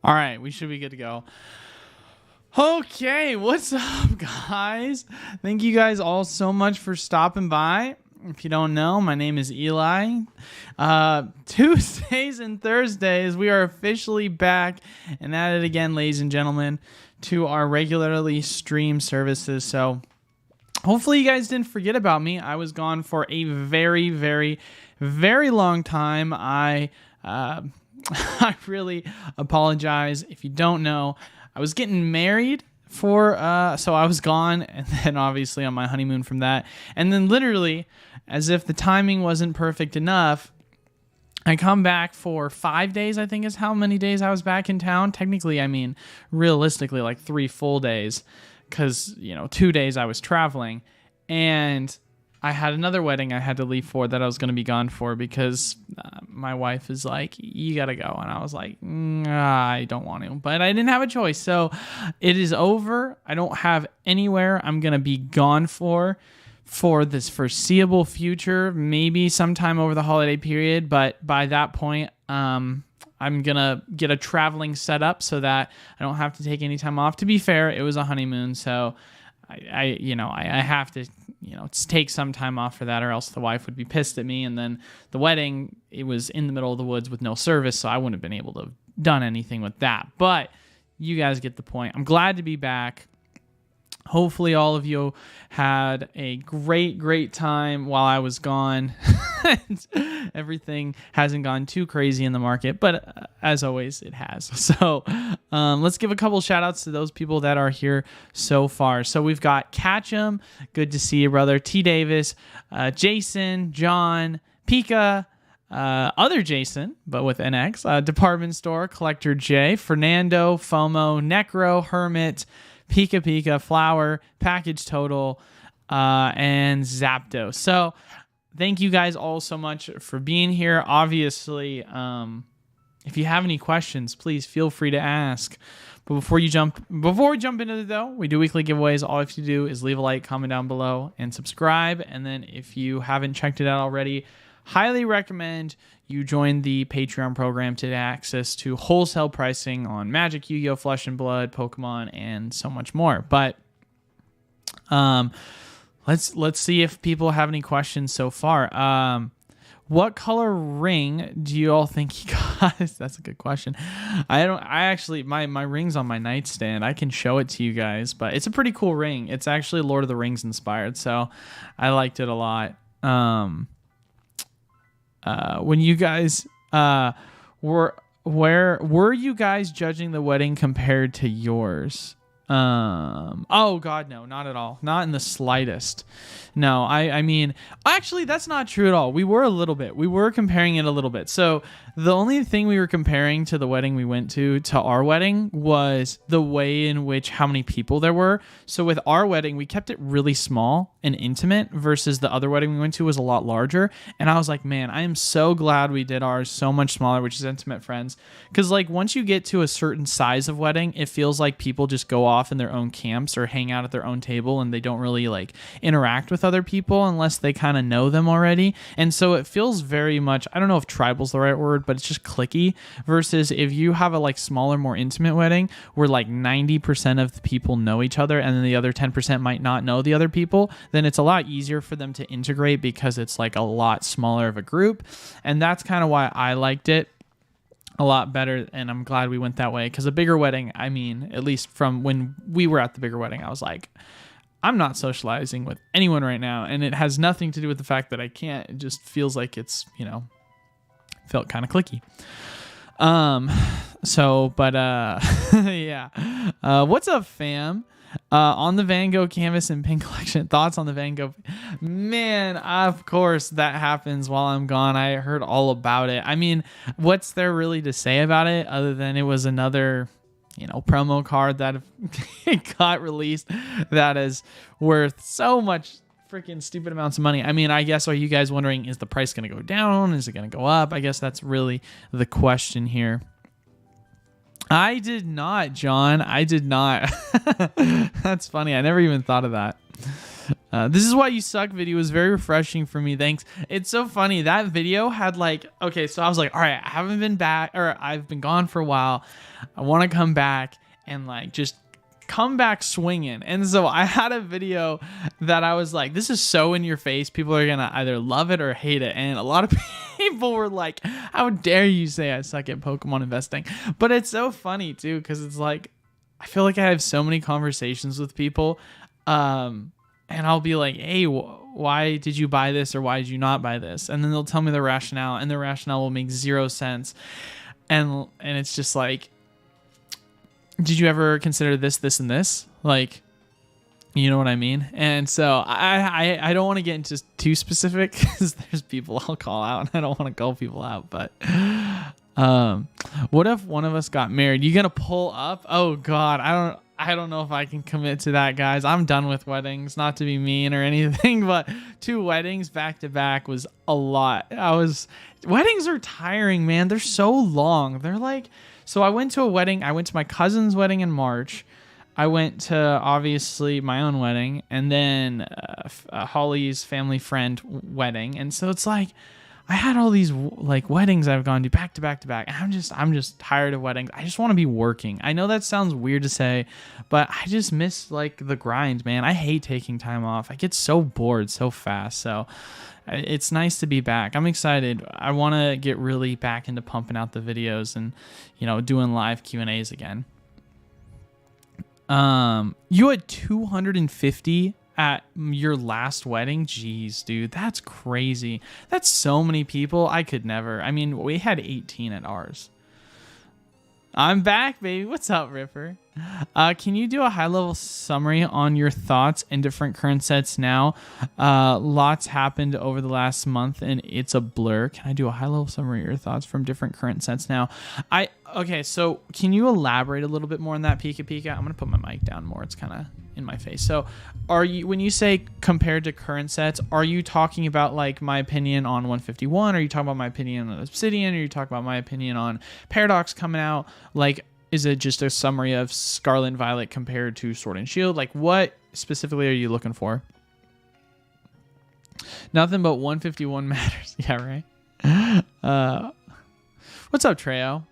All right, we should be good to go. Okay, what's up, guys? Thank you guys all so much for stopping by. If you don't know, my name is Eli. Tuesdays and Thursdays, we are officially back and at it again, ladies and gentlemen, to our regularly streamed services. So hopefully you guys didn't forget about me. I was gone for a very, very, very long time. I really apologize. If you don't know, I was getting married so I was gone, and then obviously on my honeymoon from that. And then literally, as if the timing wasn't perfect enough, I come back for 5 days, I think is how many days I was back in town. Technically, I mean, realistically, like 3 full days, because, 2 days I was traveling. And I had another wedding I had to leave for that I was going to be gone for because my wife is like, you got to go. And I was like, I don't want to. But I didn't have a choice. So it is over. I don't have anywhere I'm going to be gone for this foreseeable future. Maybe sometime over the holiday period. But by that point, I'm going to get a traveling setup so that I don't have to take any time off. To be fair, it was a honeymoon. So I have to, take some time off for that, or else the wife would be pissed at me. And then the wedding, it was in the middle of the woods with no service, so I wouldn't have been able to have done anything with that. But you guys get the point. I'm glad to be back. Hopefully all of you had a great, great time while I was gone. Everything hasn't gone too crazy in the market, but as always, it has. So let's give a couple shout outs to those people that are here so far. So we've got Catchem. Good to see you, brother. T. Davis, Jason, John, Pika, other Jason, but with NX, Department Store, Collector J, Fernando, FOMO, Necro, Hermit, Pika Pika, Flower, Package Total, and Zapdos. So thank you guys all so much for being here. Obviously, if you have any questions, please feel free to ask. But before we jump into it, though, we do weekly giveaways. All you have to do is leave a like, comment down below, and subscribe. And then if you haven't checked it out already, highly recommend you join the Patreon program to get access to wholesale pricing on Magic, Yu-Gi-Oh!, Flesh and Blood, Pokemon, and so much more. But let's see if people have any questions so far. What color ring do you all think he got? That's a good question. I actually my ring's on my nightstand. I can show it to you guys, but it's a pretty cool ring. It's actually Lord of the Rings inspired, so I liked it a lot. When you guys were you guys judging the wedding compared to yours? Oh God, no, not at all. Not in the slightest. No, I mean, actually, that's not true at all. We were a little bit. We were comparing it a little bit. So the only thing we were comparing to the wedding we went to our wedding was the way in which how many people there were. So with our wedding, we kept it really small and intimate versus the other wedding we went to was a lot larger. And I was like, man, I am so glad we did ours so much smaller, which is intimate friends. Because like once you get to a certain size of wedding, it feels like people just go off in their own camps or hang out at their own table and they don't really like interact with other people unless they kind of know them already. And so it feels very much, I don't know if tribal's the right word, but it's just cliquey versus if you have a like smaller, more intimate wedding where like 90% of the people know each other and then the other 10% might not know the other people, then it's a lot easier for them to integrate because it's like a lot smaller of a group. And that's kind of why I liked it a lot better, and I'm glad we went that way because a bigger wedding, I mean, at least from when we were at the bigger wedding, I was like, I'm not socializing with anyone right now, and it has nothing to do with the fact that I can't. It just feels like it's, felt kind of cliquey. Yeah. What's up, fam? On the Van Gogh canvas and pink collection, thoughts on the Van Gogh? Man, of course that happens while I'm gone. I heard all about it. I mean, what's there really to say about it other than it was another, promo card that got released that is worth so much freaking stupid amounts of money. I mean, I guess, are you guys wondering, is the price going to go down? Is it going to go up? I guess that's really the question here. I did not, John. I did not. That's funny. I never even thought of that. This is why you suck video was very refreshing for me. Thanks. It's so funny. That video had like, okay, so I was like, all right, I haven't been back, or I've been gone for a while. I want to come back and like just come back swinging. And so I had a video that I was like, this is so in your face. People are going to either love it or hate it. And a lot of people were like, how dare you say I suck at Pokemon investing? But it's so funny too, because it's like, I feel like I have so many conversations with people. And I'll be like, hey, why did you buy this or why did you not buy this? And then they'll tell me the rationale, and the rationale will make zero sense. And it's just like, did you ever consider this, this, and this? Like, you know what I mean? And so I don't want to get into too specific because there's people I'll call out, and I don't want to call people out. But what if one of us got married? You gonna pull up? Oh God, I don't know if I can commit to that, guys. I'm done with weddings, not to be mean or anything, but 2 weddings back to back was a lot. Weddings are tiring, man. They're so long. They're like, so I went to a wedding. I went to my cousin's wedding in March. I went to obviously my own wedding, and then Holly's family friend wedding. And so it's like, I had all these like weddings I've gone to back to back to back. I'm just tired of weddings. I just want to be working. I know that sounds weird to say, but I just miss like the grind, man. I hate taking time off. I get so bored so fast. So it's nice to be back. I'm excited. I want to get really back into pumping out the videos and, you know, doing live Q&As again. You had 250 at your last wedding? Jeez, dude, that's crazy. That's so many people. I could never. I mean, we had 18 at ours. I'm back, baby. What's up, Ripper? Can you do a high-level summary on your thoughts and different current sets now? Lots happened over the last month, and it's a blur. Can I do a high-level summary of your thoughts from different current sets now? Okay, so can you elaborate a little bit more on that, Pika Pika? I'm going to put my mic down more. It's kind of in my face. So when you say compared to current sets, are you talking about like my opinion on 151? Are you talking about my opinion on Obsidian? Are you talking about my opinion on Paradox coming out? Like, is it just a summary of Scarlet and Violet compared to Sword and Shield? Like, what specifically are you looking for? Nothing but 151 matters. Yeah, right? What's up, Treo?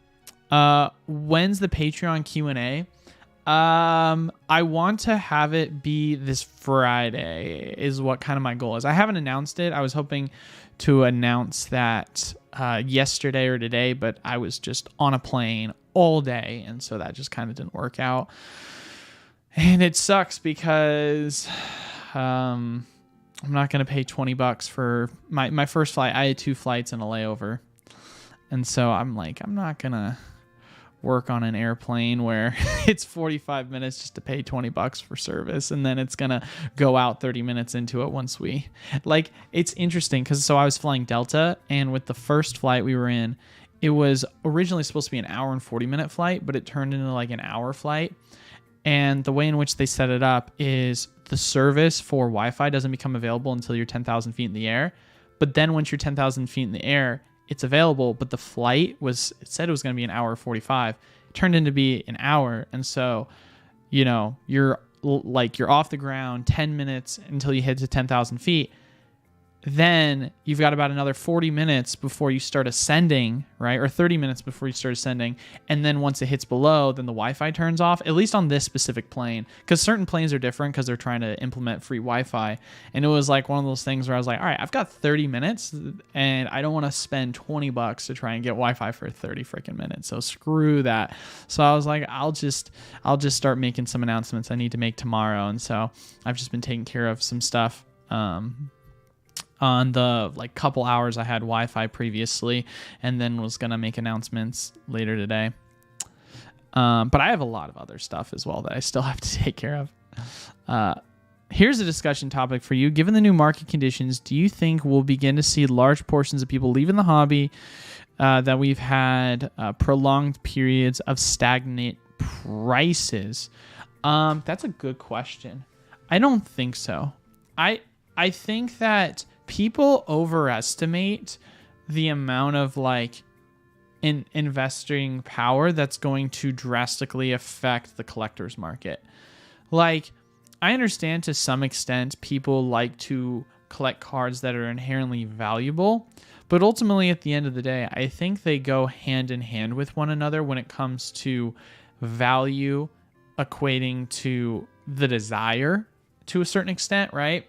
When's the Patreon Q&A? I want to have it be this Friday is what kind of my goal is. I haven't announced it. I was hoping to announce that yesterday or today, but I was just on a plane all day, and so that just kind of didn't work out. And it sucks because I'm not going to pay $20 for my first flight. I had 2 flights and a layover. And so I'm like, I'm not going to work on an airplane where it's 45 minutes just to pay $20 for service, and then it's gonna go out 30 minutes into it once we like. It's interesting because so I was flying Delta, and with the first flight we were in, it was originally supposed to be an hour and 40-minute flight, but it turned into like an hour flight. And the way in which they set it up is the service for Wi-Fi doesn't become available until you're 10,000 feet in the air, but then once you're 10,000 feet in the air, it's available. But the flight it said it was going to be an hour 45. It turned into be an hour. And so, you know, you're off the ground 10 minutes until you hit to 10,000 feet. Then you've got about another 40 minutes before you start ascending, right? Or 30 minutes before you start ascending. And then once it hits below, then the Wi-Fi turns off, at least on this specific plane. Because certain planes are different because they're trying to implement free Wi-Fi. And it was like one of those things where I was like, all right, I've got 30 minutes and I don't want to spend $20 to try and get Wi-Fi for 30 freaking minutes. So screw that. So I was like, I'll just start making some announcements I need to make tomorrow. And so I've just been taking care of some stuff. On the like couple hours I had Wi-Fi previously, and then was gonna make announcements later today. But I have a lot of other stuff as well that I still have to take care of. Here's a discussion topic for you. Given the new market conditions, do you think we'll begin to see large portions of people leaving the hobby, that we've had prolonged periods of stagnant prices? That's a good question. I don't think so. I think that people overestimate the amount of like investing power that's going to drastically affect the collector's market. Like, I understand to some extent people like to collect cards that are inherently valuable, but ultimately at the end of the day, I think they go hand in hand with one another when it comes to value equating to the desire to a certain extent, right?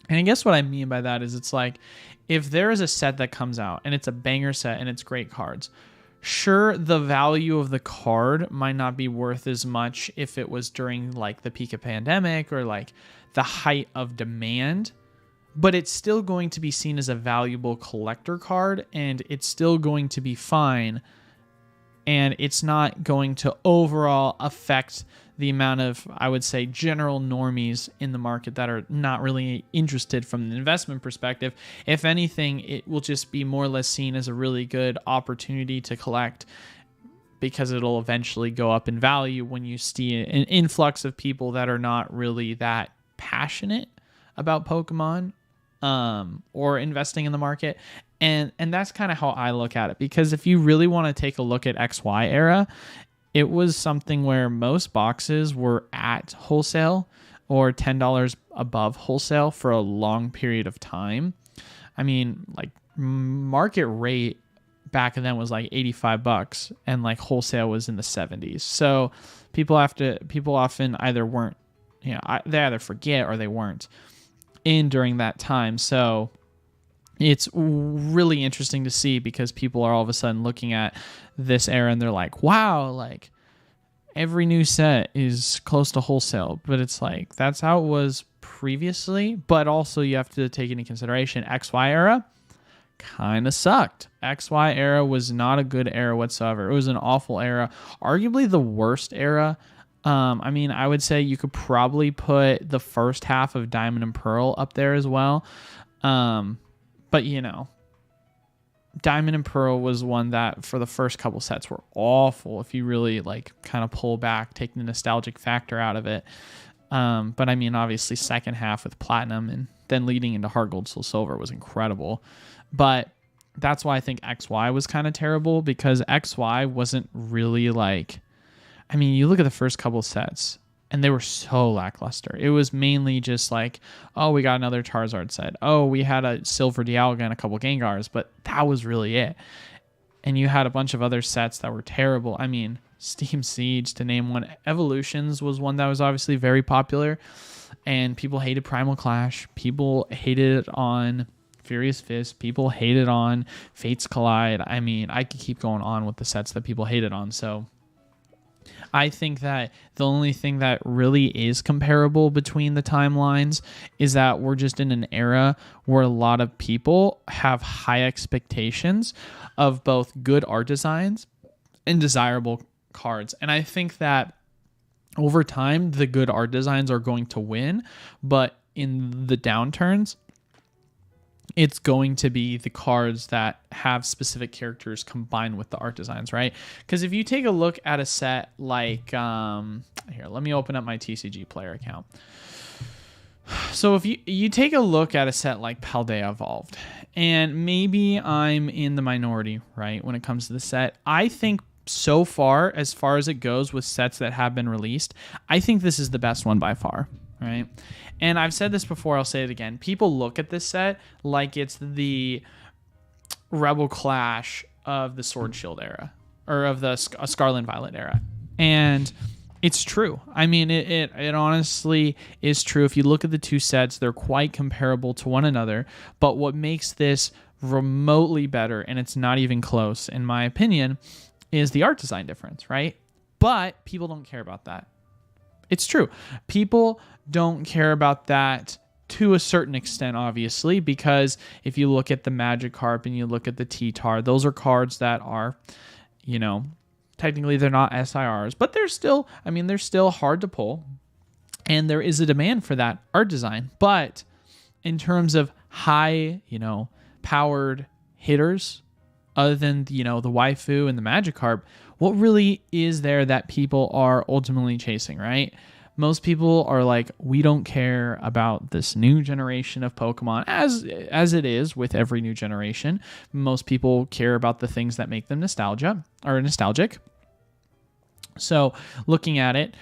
And I guess what I mean by that is it's like, if there is a set that comes out and it's a banger set and it's great cards, sure, the value of the card might not be worth as much if it was during like the peak of pandemic or like the height of demand, but it's still going to be seen as a valuable collector card, and it's still going to be fine, and it's not going to overall affect the amount of, I would say, general normies in the market that are not really interested from an investment perspective. If anything, it will just be more or less seen as a really good opportunity to collect, because it'll eventually go up in value when you see an influx of people that are not really that passionate about Pokemon or investing in the market. And that's kind of how I look at it, because if you really want to take a look at XY era, it was something where most boxes were at wholesale or $10 above wholesale for a long period of time. I mean, like, market rate back then was like $85, and like wholesale was in the 70s. So people often either weren't, they either forget or they weren't in during that time. So it's really interesting to see, because people are all of a sudden looking at this era and they're like, wow, like every new set is close to wholesale. But it's like, that's how it was previously. But also you have to take into consideration XY era kind of sucked. XY era was not a good era whatsoever. It was an awful era, arguably the worst era. I mean, I would say you could probably put the first half of Diamond and Pearl up there as well. But Diamond and Pearl was one that for the first couple sets were awful if you really like kind of pull back, take the nostalgic factor out of it. But I mean, obviously second half with Platinum and then leading into Heart Gold, Soul Silver was incredible. But that's why I think XY was kind of terrible, because XY wasn't really like, I mean, you look at the first couple sets and they were so lackluster. It was mainly just like, oh, we got another Charizard set. Oh, we had a Silver Dialga and a couple Gengars, but that was really it. And you had a bunch of other sets that were terrible. I mean, Steam Siege, to name one. Evolutions was one that was obviously very popular, and people hated Primal Clash. People hated it on Furious Fist. People hated on Fates Collide. I mean, I could keep going on with the sets that people hated on. So I think that the only thing that really is comparable between the timelines is that we're just in an era where a lot of people have high expectations of both good art designs and desirable cards. And I think that over time, the good art designs are going to win, but in the downturns, it's going to be the cards that have specific characters combined with the art designs, right? Because if you take a look at a set like, here, let me open up my TCG player account. So if you take a look at a set like Paldea Evolved, and maybe I'm in the minority, right, when it comes to the set, I think so far as it goes with sets that have been released, I think this is the best one by far, right? And I've said this before, I'll say it again. People look at this set like it's the Rebel Clash of the Sword Shield era, or of the Scarlet and Violet era. And it's true. I mean, it honestly is true. If you look at the two sets, they're quite comparable to one another. But what makes this remotely better, and it's not even close, in my opinion, is the art design difference, right? But people don't care about that. It's true. People don't care about that to a certain extent, obviously, because if you look at the Magikarp and you look at the T-Tar, those are cards that are, technically they're not SIRs, but they're still hard to pull, and there is a demand for that art design. But in terms of high, powered hitters, other than, the Waifu and the Magikarp, what really is there that people are ultimately chasing, right? Most people are like, we don't care about this new generation of Pokemon, as it is with every new generation. Most people care about the things that make them nostalgic. So looking at it,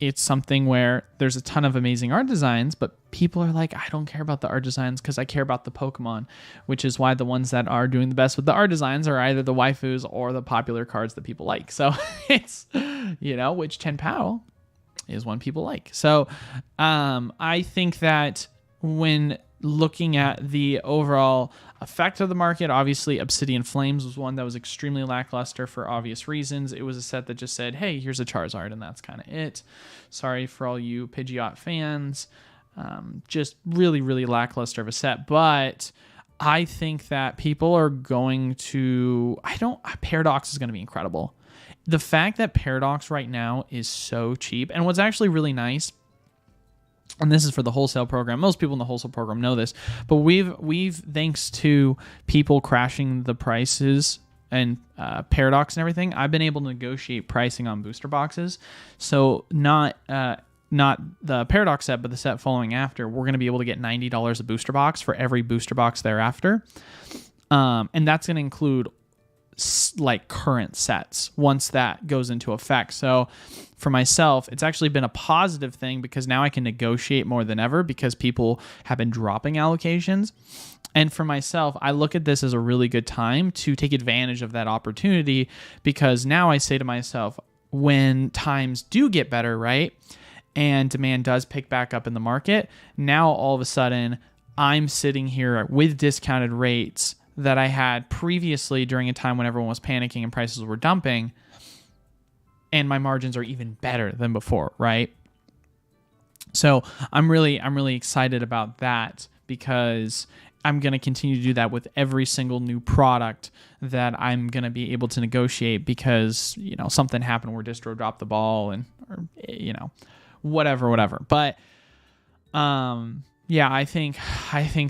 it's something where there's a ton of amazing art designs, but people are like, I don't care about the art designs because I care about the Pokemon, which is why the ones that are doing the best with the art designs are either the waifus or the popular cards that people like. So it's, which Chen Pao is one people like. So I think that when looking at the overall effect of the market, obviously Obsidian Flames was one that was extremely lackluster for obvious reasons. It was a set that just said, hey, here's a Charizard, and that's kind of it. Sorry for all you Pidgeot fans. Just really, really lackluster of a set. But I think that people are going to... Paradox is going to be incredible. The fact that Paradox right now is so cheap, and what's actually really nice, and this is for the wholesale program. Most people in the wholesale program know this, but we've thanks to people crashing the prices and Paradox and everything, I've been able to negotiate pricing on booster boxes. So not the Paradox set, but the set following after, we're going to be able to get $90 a booster box for every booster box thereafter, and that's going to include like current sets once that goes into effect. So for myself, it's actually been a positive thing because now I can negotiate more than ever because people have been dropping allocations. And for myself, I look at this as a really good time to take advantage of that opportunity, because now I say to myself, when times do get better, right, and demand does pick back up in the market, now all of a sudden I'm sitting here with discounted rates that I had previously during a time when everyone was panicking and prices were dumping, and my margins are even better than before, right? So I'm really excited about that, because I'm going to continue to do that with every single new product that I'm going to be able to negotiate, because something happened where distro dropped the ball or whatever. But yeah, I think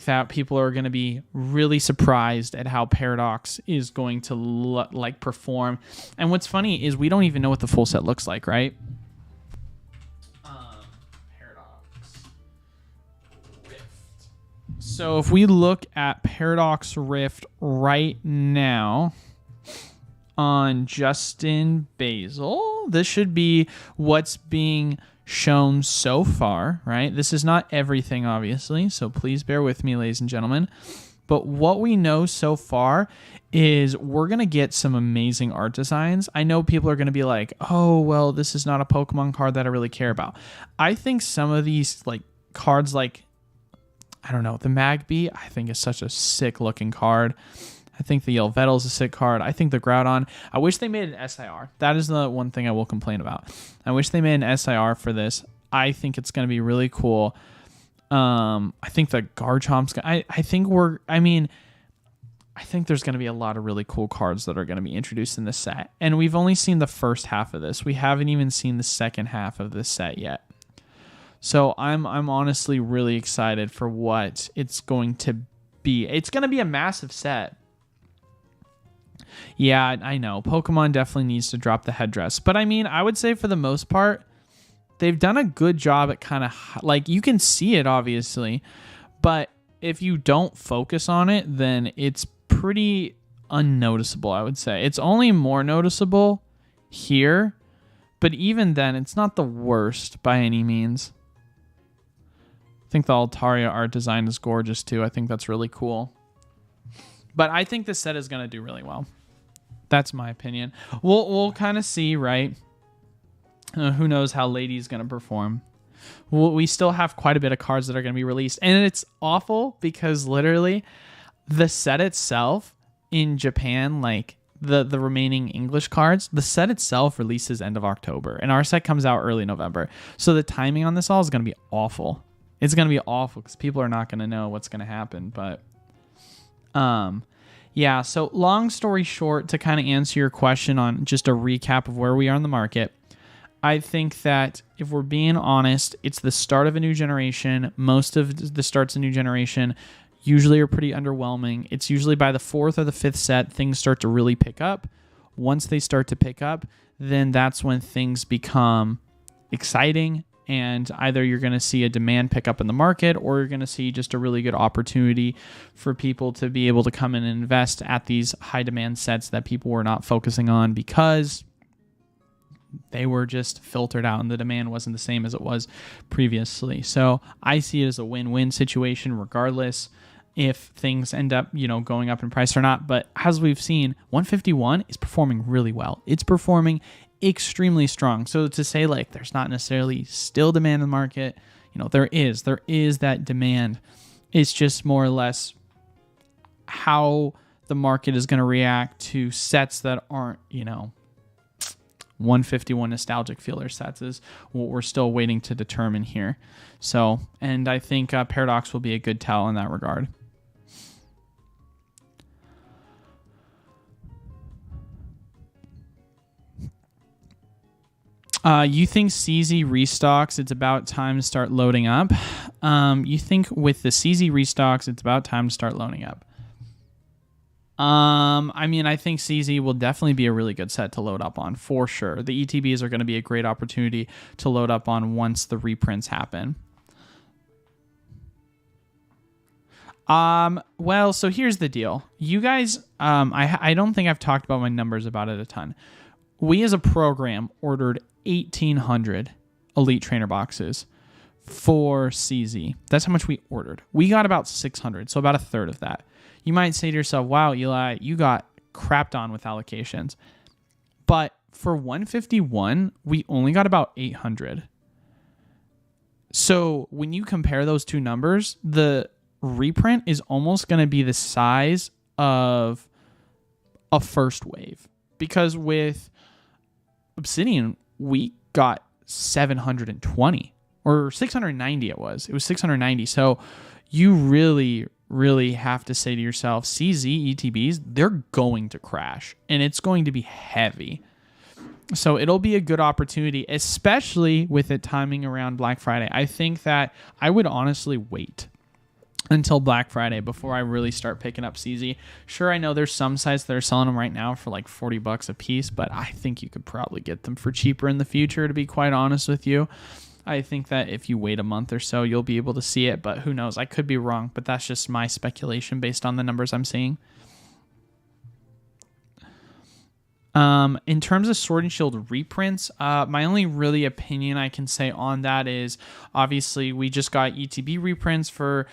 that people are going to be really surprised at how Paradox is going to perform. And what's funny is we don't even know what the full set looks like, right? Paradox Rift. So if we look at Paradox Rift right now on Justin Basil, this should be what's being shown so far, right? This is not everything, obviously, so please bear with me, ladies and gentlemen. But what we know so far is we're going to get some amazing art designs. I know people are going to be like, oh, well, this is not a Pokemon card that I really care about. I think some of these cards the Magby, I think is such a sick looking card. I think the Yelvedal is a sick card. I think the Groudon, I wish they made an SIR. That is the one thing I will complain about. I wish they made an SIR for this. I think it's going to be really cool. I think the Garchomp's, I think there's going to be a lot of really cool cards that are going to be introduced in this set. And we've only seen the first half of this. We haven't even seen the second half of this set yet. So I'm honestly really excited for what it's going to be. It's going to be a massive set. Yeah, I know. Pokemon definitely needs to drop the headdress. But I would say for the most part, they've done a good job at kind of, you can see it, obviously. But if you don't focus on it, then it's pretty unnoticeable, I would say. It's only more noticeable here. But even then, it's not the worst by any means. I think the Altaria art design is gorgeous, too. I think that's really cool. But I think this set is going to do really well. That's my opinion. We'll kind of see, right? Who knows how Lady's going to perform. We still have quite a bit of cards that are going to be released. And it's awful because literally the set itself in Japan, the remaining English cards, the set itself releases end of October. And our set comes out early November. So the timing on this all is going to be awful. It's going to be awful because people are not going to know what's going to happen. But yeah, so long story short, to kind of answer your question on just a recap of where we are in the market, I think that if we're being honest, it's the start of a new generation. Most of the starts of a new generation usually are pretty underwhelming. It's usually by the fourth or the fifth set, things start to really pick up. Once they start to pick up, then that's when things become exciting. And either you're going to see a demand pick up in the market, or you're going to see just a really good opportunity for people to be able to come in and invest at these high demand sets that people were not focusing on because they were just filtered out and the demand wasn't the same as it was previously. So I see it as a win-win situation regardless if things end up, going up in price or not. But as we've seen, 151 is performing really well. It's performing extremely strong. So to say like there's not necessarily still demand in the market, there is that demand. It's just more or less how the market is going to react to sets that aren't, 151 nostalgic feeler sets is what we're still waiting to determine here. So, and I think Paradox will be a good tell in that regard. You think CZ restocks, it's about time to start loading up? You think with the CZ restocks, it's about time to start loading up? I think CZ will definitely be a really good set to load up on, for sure. The ETBs are going to be a great opportunity to load up on once the reprints happen. Well, so here's the deal. You guys, I don't think I've talked about my numbers about it a ton. We as a program ordered 1,800 Elite Trainer boxes for CZ. That's how much we ordered. We got about 600, so about a third of that. You might say to yourself, wow, Eli, you got crapped on with allocations. But for 151, we only got about 800. So when you compare those two numbers, the reprint is almost going to be the size of a first wave. Because with Obsidian, we got 720 or 690 it was 690. So you really have to say to yourself, CZ ETBs, they're going to crash and it's going to be heavy. So it'll be a good opportunity, especially with it timing around Black Friday. I think that I would honestly wait until Black Friday before I really start picking up CZ. Sure, I know there's some sites that are selling them right now for like $40 a piece, but I think you could probably get them for cheaper in the future, to be quite honest with you. I think that if you wait a month or so, you'll be able to see it, but who knows? I could be wrong, but that's just my speculation based on the numbers I'm seeing. In terms of Sword and Shield reprints, my only really opinion I can say on that is obviously we just got ETB reprints for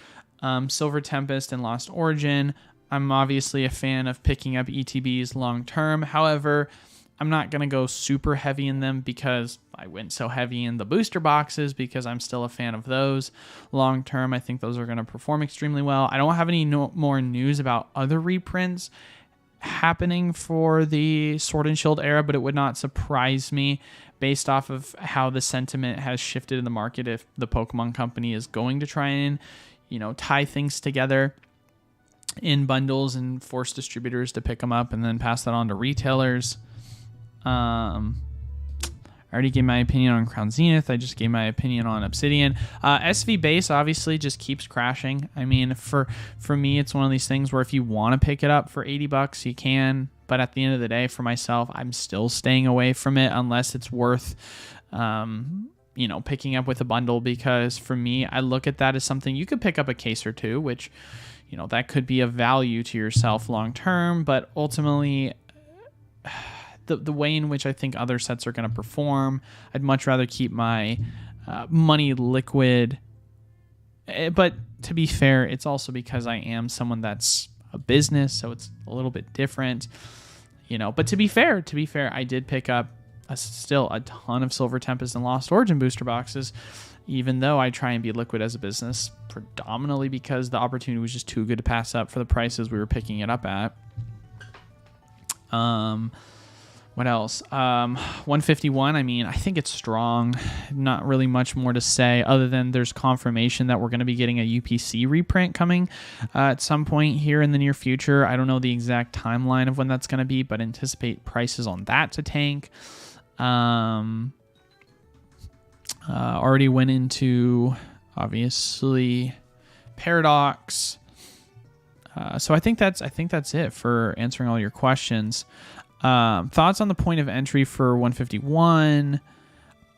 Silver Tempest and Lost Origin. I'm obviously a fan of picking up ETBs long term. However, I'm not going to go super heavy in them because I went so heavy in the booster boxes because I'm still a fan of those long term. I think those are going to perform extremely well. I don't have any more news about other reprints happening for the Sword and Shield era, but it would not surprise me based off of how the sentiment has shifted in the market if the Pokemon Company is going to try and tie things together in bundles and force distributors to pick them up and then pass that on to retailers. I already gave my opinion on Crown Zenith. I just gave my opinion on Obsidian. SV base obviously just keeps crashing. I mean, for me, it's one of these things where if you want to pick it up for $80, you can. But at the end of the day, for myself, I'm still staying away from it unless it's worth picking up with a bundle, because for me, I look at that as something you could pick up a case or two, which, that could be of value to yourself long term, but ultimately the way in which I think other sets are going to perform, I'd much rather keep my money liquid. But to be fair, it's also because I am someone that's a business, so it's a little bit different, but to be fair, I did pick up still a ton of Silver Tempest and Lost Origin booster boxes, even though I try and be liquid as a business, predominantly because the opportunity was just too good to pass up for the prices we were picking it up at. What else? 151, I think it's strong. Not really much more to say other than there's confirmation that we're going to be getting a UPC reprint coming at some point here in the near future. I don't know the exact timeline of when that's going to be, but anticipate prices on that to tank. Already went into, obviously, Paradox. So I think that's it for answering all your questions. Thoughts on the point of entry for 151?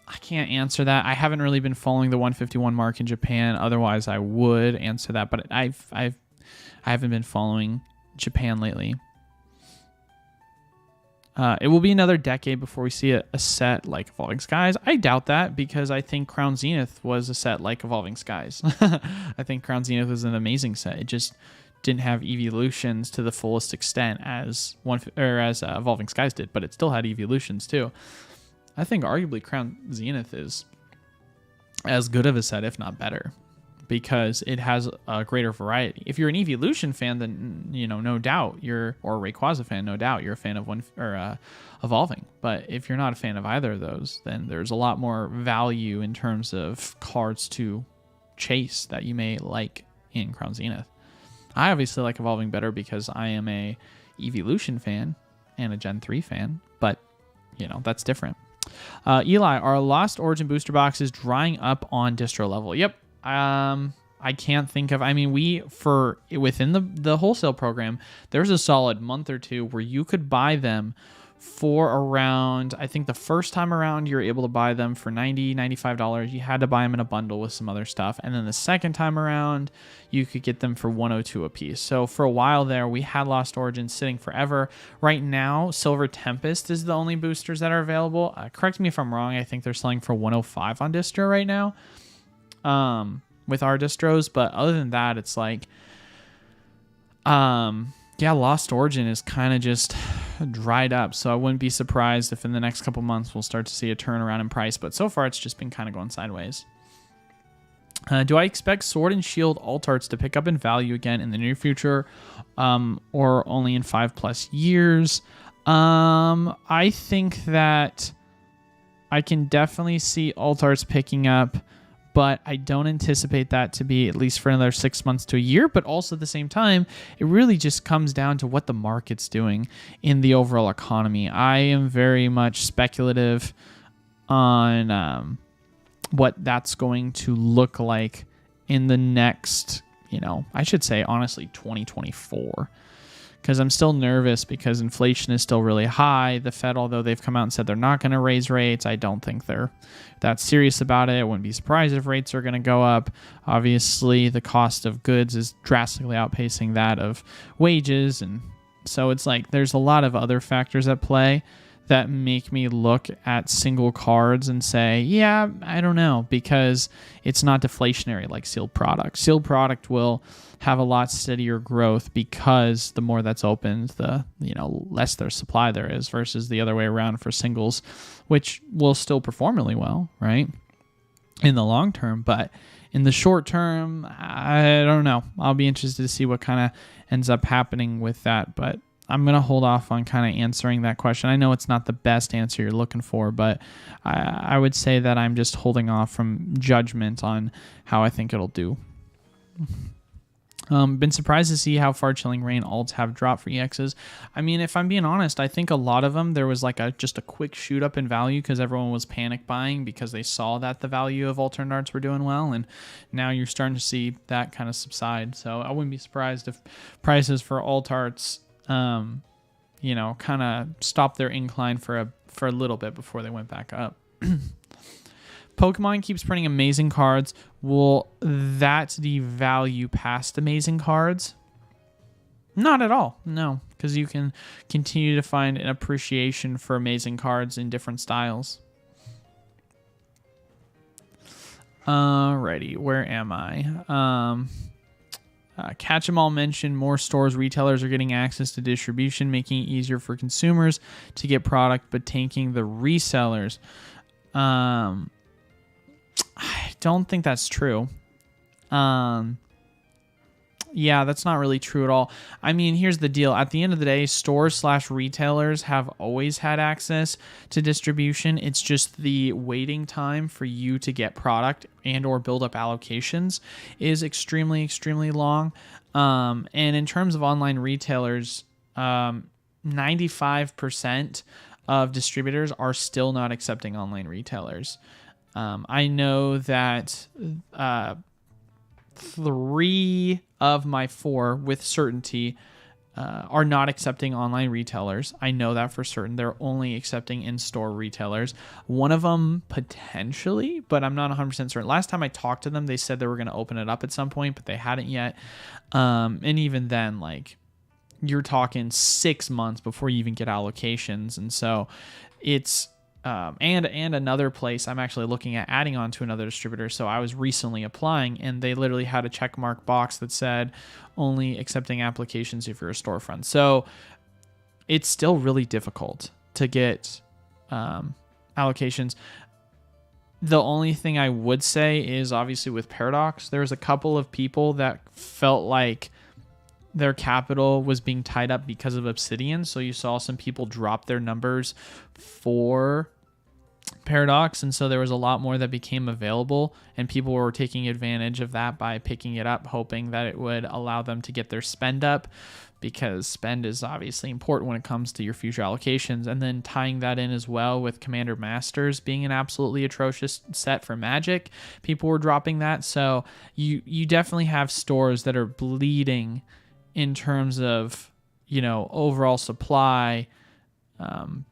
I can't answer that. I haven't really been following the 151 mark in Japan. Otherwise, I would answer that, but I haven't been following Japan lately. It will be another decade before we see a set like Evolving Skies. I doubt that, because I think Crown Zenith was a set like Evolving Skies. I think Crown Zenith was an amazing set. It just didn't have evolutions to the fullest extent as Evolving Skies did, but it still had evolutions too. I think arguably Crown Zenith is as good of a set, if not better, because it has a greater variety. If you're an Evolution fan, then no doubt or a Rayquaza fan, no doubt you're a fan of Evolving. But if you're not a fan of either of those, then there's a lot more value in terms of cards to chase that you may like in Crown Zenith. I obviously like Evolving better because I am a Evolution fan and a Gen 3 fan, but that's different. Eli, our Lost Origin booster box is drying up on distro level. Yep. I can't think of, within the wholesale program, there's a solid month or two where you could buy them for around, I think the first time around, you're able to buy them for $90, $95. You had to buy them in a bundle with some other stuff. And then the second time around, you could get them for $102 a piece. So for a while there, we had Lost Origins sitting forever. Right now, Silver Tempest is the only boosters that are available. Correct me if I'm wrong. I think they're selling for $105 on distro right now. With our distros, but other than that, it's like, Lost Origin is kind of just dried up. So I wouldn't be surprised if in the next couple months we'll start to see a turnaround in price. But so far, it's just been kind of going sideways. Do I expect Sword and Shield alt arts to pick up in value again in the near future, or only in 5+ years? I think that I can definitely see alt arts picking up, but I don't anticipate that to be at least for another 6 months to a year. But also at the same time, it really just comes down to what the market's doing in the overall economy. I am very much speculative on what that's going to look like in the next, I should say, honestly, 2024. Because I'm still nervous because inflation is still really high. The Fed, although they've come out and said they're not going to raise rates, I don't think they're that serious about it. I wouldn't be surprised if rates are going to go up. Obviously, the cost of goods is drastically outpacing that of wages. And so it's like there's a lot of other factors at play that make me look at single cards and say, yeah, I don't know, because it's not deflationary like sealed product. Sealed product will have a lot steadier growth because the more that's opened, the less their supply there is, versus the other way around for singles, which will still perform really well, right, in the long term. But in the short term, I don't know. I'll be interested to see what kind of ends up happening with that, but I'm going to hold off on kind of answering that question. I know it's not the best answer you're looking for, but I would say that I'm just holding off from judgment on how I think it'll do. Been surprised to see how far Chilling Reign alts have dropped for EXs. I mean, if I'm being honest, I think a lot of them, there was like just a quick shoot up in value because everyone was panic buying because they saw that the value of alternate arts were doing well, and now you're starting to see that kind of subside. So I wouldn't be surprised if prices for alt arts kind of stopped their incline for a little bit before they went back up. Pokemon keeps printing amazing cards. Will that devalue past amazing cards? Not at all. No, because you can continue to find an appreciation for amazing cards in different styles. Alrighty, where am I? Catch 'em All mentioned more stores, retailers are getting access to distribution, making it easier for consumers to get product, but tanking the resellers. I don't think that's true. Yeah, that's not really true at all. I mean, here's the deal. At the end of the day, stores/retailers have always had access to distribution. It's just the waiting time for you to get product and or build up allocations is extremely, extremely long. And in terms of online retailers, 95% of distributors are still not accepting online retailers. I know that 3 of my 4 with certainty are not accepting online retailers. I know that for certain. They're only accepting in-store retailers. One of them potentially, but I'm not 100% certain. Last time I talked to them, they said they were going to open it up at some point, but they hadn't yet. And even then, like, you're talking 6 months before you even get allocations. And so it's and another place I'm actually looking at adding on to another distributor. So I was recently applying, and they literally had a check mark box that said only accepting applications if you're a storefront. So it's still really difficult to get allocations. The only thing I would say is, obviously with Paradox, there's a couple of people that felt like their capital was being tied up because of Obsidian. So you saw some people drop their numbers for Paradox, and so there was a lot more that became available, and people were taking advantage of that by picking it up, hoping that it would allow them to get their spend up, because spend is obviously important when it comes to your future allocations. And then tying that in as well with Commander Masters being an absolutely atrocious set for Magic, people were dropping that. So you definitely have stores that are bleeding in terms of, you know, overall supply,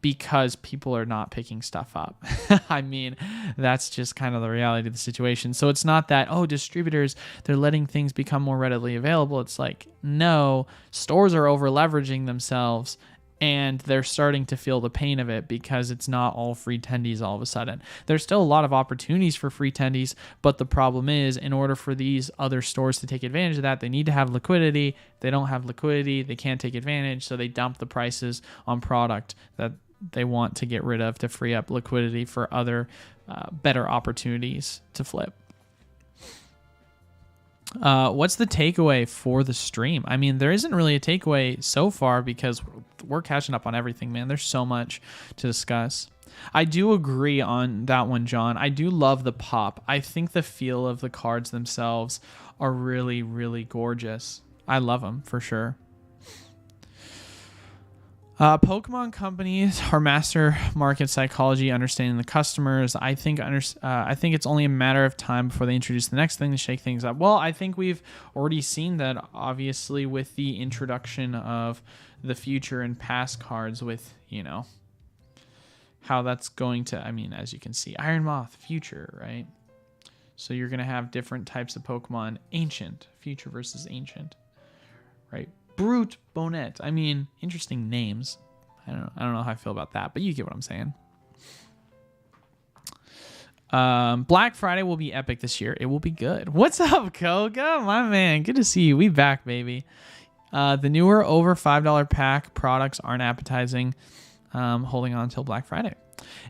because people are not picking stuff up. I mean, that's just kind of the reality of the situation. So it's not that, oh, distributors, they're letting things become more readily available. It's like, no, stores are over leveraging themselves, and they're starting to feel the pain of it because it's not all free tendies all of a sudden. There's still a lot of opportunities for free tendies, but the problem is, in order for these other stores to take advantage of that, they need to have liquidity. If they don't have liquidity, they can't take advantage, so they dump the prices on product that they want to get rid of to free up liquidity for other better opportunities to flip. What's the takeaway for the stream? I mean, there isn't really a takeaway so far because we're catching up on everything, man. There's so much to discuss. I do agree on that one, John. I do love the pop. I think the feel of the cards themselves are really, really gorgeous. I love them for sure. Pokemon companies are master market psychology, understanding the customers. I think it's only a matter of time before they introduce the next thing to shake things up. Well, I think we've already seen that, obviously, with the introduction of the future and past cards, with, you know, how that's going to, I mean, as you can see, Iron Moth, future, right? So you're going to have different types of Pokemon, ancient, future versus ancient, right? Brute, Bonnet. I mean, interesting names. I don't know how I feel about that, but you get what I'm saying. Black Friday will be epic this year. It will be good. What's up, Koga? My man. Good to see you. We back, baby. The newer over $5 pack products aren't appetizing. Holding on until Black Friday.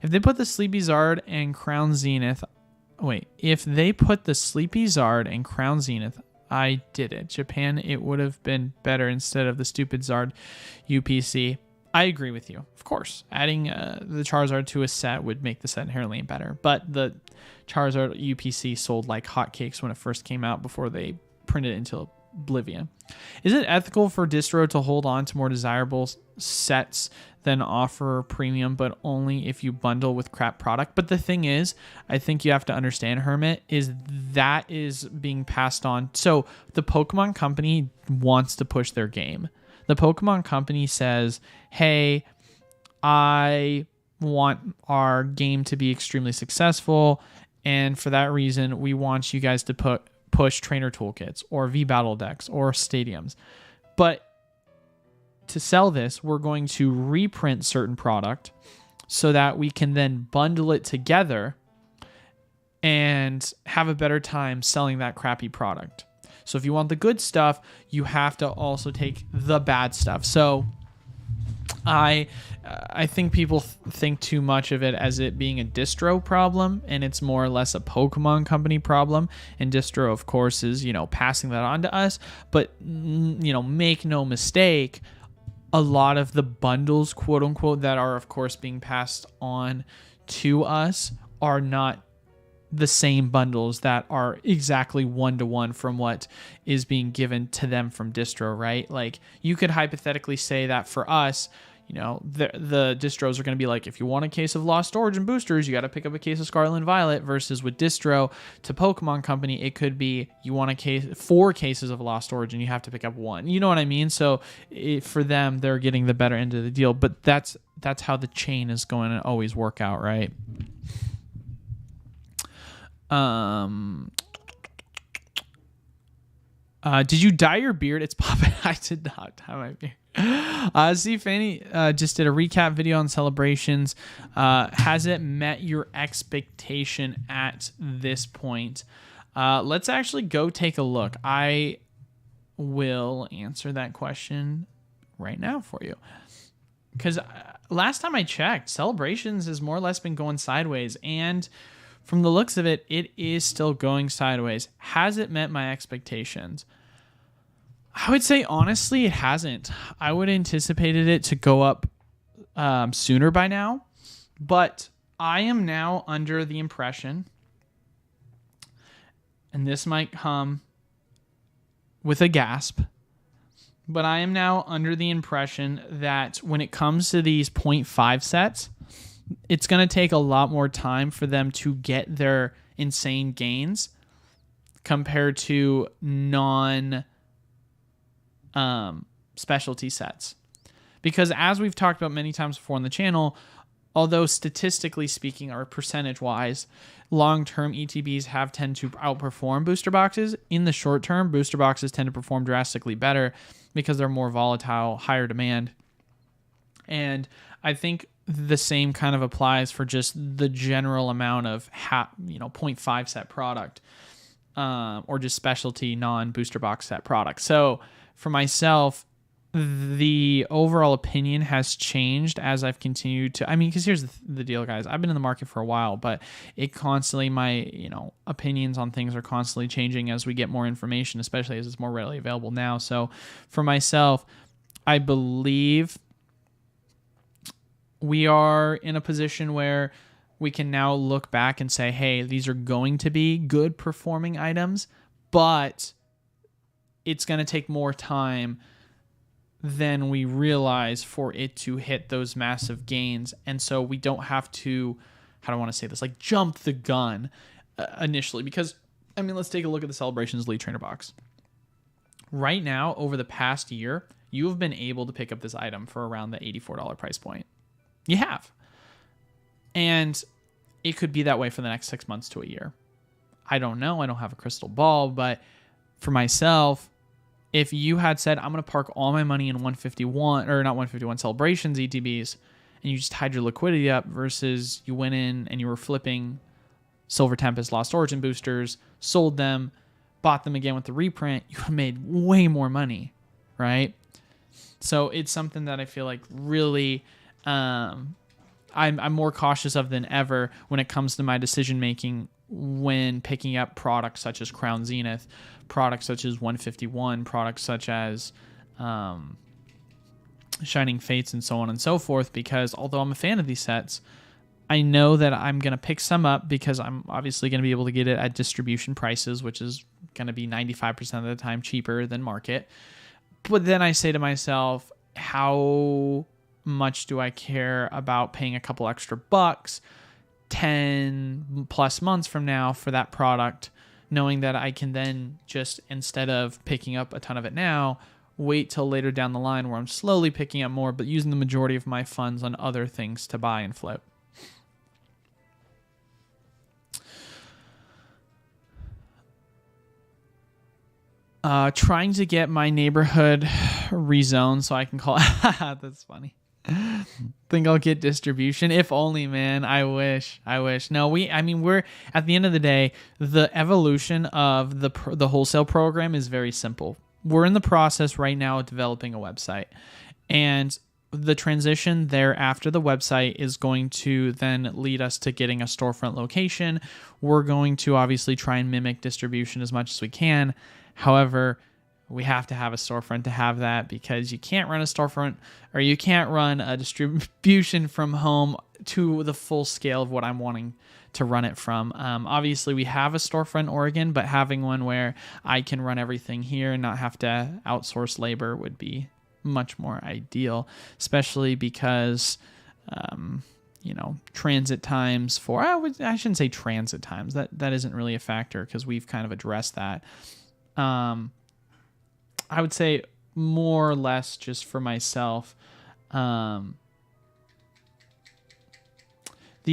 If they put the Sleepy Zard and Crown Zenith... If they put the Sleepy Zard and Crown Zenith... I did it. Japan, it would have been better instead of the stupid Zard UPC. I agree with you. Of course, adding the Charizard to a set would make the set inherently better. But the Charizard UPC sold like hotcakes when it first came out before they printed it into oblivion. Is it ethical for distro to hold on to more desirable sets than offer premium, but only if you bundle with crap product? But the thing is, I think you have to understand, Hermit, is that is being passed on. So the Pokemon company wants to push their game. The Pokemon company says, hey, I want our game to be extremely successful, and for that reason, we want you guys to push trainer toolkits or V-Battle decks or stadiums. But to sell this, we're going to reprint certain product so that we can then bundle it together and have a better time selling that crappy product. So if you want the good stuff, you have to also take the bad stuff. So I think people think too much of it as it being a distro problem, and it's more or less a Pokemon company problem. And distro, of course, is, you know, passing that on to us. But, you know, make no mistake, a lot of the bundles, quote unquote, that are, of course, being passed on to us are not the same bundles that are exactly one-to-one from what is being given to them from distro, right? Like, you could hypothetically say that for us, you know, the distros are going to be like, if you want a case of Lost Storage and boosters, you got to pick up a case of Scarlet and Violet, versus with distro to Pokemon Company, it could be you want a case, 4 cases of Lost Storage and you have to pick up 1. You know what I mean? So for them, they're getting the better end of the deal, but that's how the chain is going to always work out, right? Did you dye your beard? It's popping. I did not dye my beard. See, Fanny just did a recap video on celebrations. Has it met your expectation at this point? Let's actually go take a look. I will answer that question right now for you. Because last time I checked, celebrations has more or less been going sideways. And from the looks of it, it is still going sideways. Has it met my expectations? I would say, honestly, it hasn't. I would have anticipated it to go up sooner by now. But I am now under the impression, and this might come with a gasp, but I am now under the impression that when it comes to these 0.5 sets, it's going to take a lot more time for them to get their insane gains compared to non-specialty sets. Because as we've talked about many times before on the channel, although statistically speaking or percentage-wise, long-term ETBs have tend to outperform booster boxes. In the short term, booster boxes tend to perform drastically better because they're more volatile, higher demand. And I think the same kind of applies for just the general amount of 0.5 set product or just specialty non-booster box set product. So for myself, the overall opinion has changed as I've continued to, because here's the deal, guys. I've been in the market for a while, but it constantly, my, opinions on things are constantly changing as we get more information, especially as it's more readily available now. So for myself, I believe we are in a position where we can now look back and say, hey, these are going to be good performing items, but it's going to take more time than we realize for it to hit those massive gains. And so we don't have to, how do I want to say this, like jump the gun initially. Because, let's take a look at the Celebrations Elite Trainer box. Right now, over the past year, you have been able to pick up this item for around the $84 price point. You have. And it could be that way for the next 6 months to a year. I don't know. I don't have a crystal ball. But for myself, if you had said, I'm going to park all my money in 151, or not 151 Celebrations ETBs, and you just tied your liquidity up versus you went in and you were flipping Silver Tempest Lost Origin boosters, sold them, bought them again with the reprint, you would have made way more money, right? So it's something that I feel like really I'm more cautious of than ever when it comes to my decision making when picking up products such as Crown Zenith, products such as 151, products such as Shining Fates, and so on and so forth, because although I'm a fan of these sets, I know that I'm going to pick some up because I'm obviously going to be able to get it at distribution prices, which is going to be 95% of the time cheaper than market. But then I say to myself, how much do I care about paying a couple extra bucks 10 plus months from now for that product, knowing that I can then just, instead of picking up a ton of it now, wait till later down the line where I'm slowly picking up more, but using the majority of my funds on other things to buy and flip. Trying to get my neighborhood rezoned so I can call it. That's funny. Think I'll get distribution. If only, man. I wish. No, we're at the end of the day, the evolution of the wholesale program is very simple. We're in the process right now of developing a website, and the transition there after the website is going to then lead us to getting a storefront location. We're going to obviously try and mimic distribution as much as we can. However, we have to have a storefront to have that, because you can't run a storefront, or you can't run a distribution from home to the full scale of what I'm wanting to run it from. Obviously, we have a storefront in Oregon, but having one where I can run everything here and not have to outsource labor would be much more ideal, especially because, transit times for, I shouldn't say transit times. That isn't really a factor because we've kind of addressed that. I would say more or less just for myself, the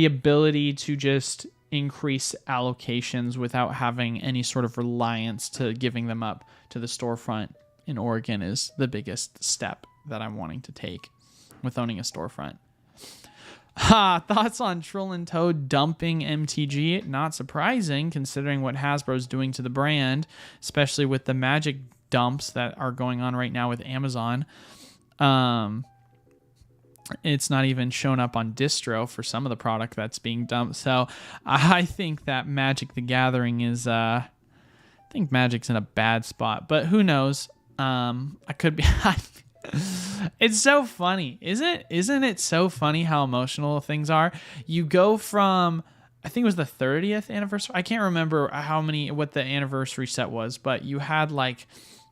ability to just increase allocations without having any sort of reliance to giving them up to the storefront in Oregon is the biggest step that I'm wanting to take with owning a storefront. Thoughts on Trill and Toad dumping MTG? Not surprising considering what Hasbro's doing to the brand, especially with the Magic dumps that are going on right now with Amazon. It's not even shown up on distro for some of the product that's being dumped. So I think that Magic the Gathering is, I think Magic's in a bad spot, but who knows? I could be. It's so funny, isn't it so funny how emotional things are? You go from, I think it was the 30th anniversary. I can't remember what the anniversary set was, but you had like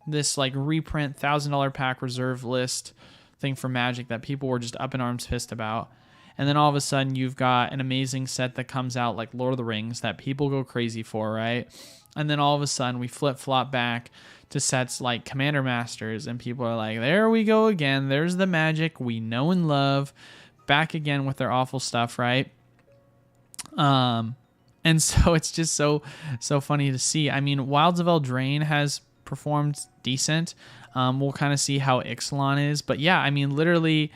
this like reprint $1,000 pack reserve list thing for Magic that people were just up in arms pissed about. And then all of a sudden you've got an amazing set that comes out like Lord of the Rings that people go crazy for, right? And then all of a sudden we flip-flop back to sets like Commander Masters, and people are like, there we go again. There's the Magic we know and love, back again with their awful stuff, right? And so it's just so funny to see. I mean, Wilds of Eldraine has performed decent. We'll kind of see how Ixalan is, but yeah, I mean, literally,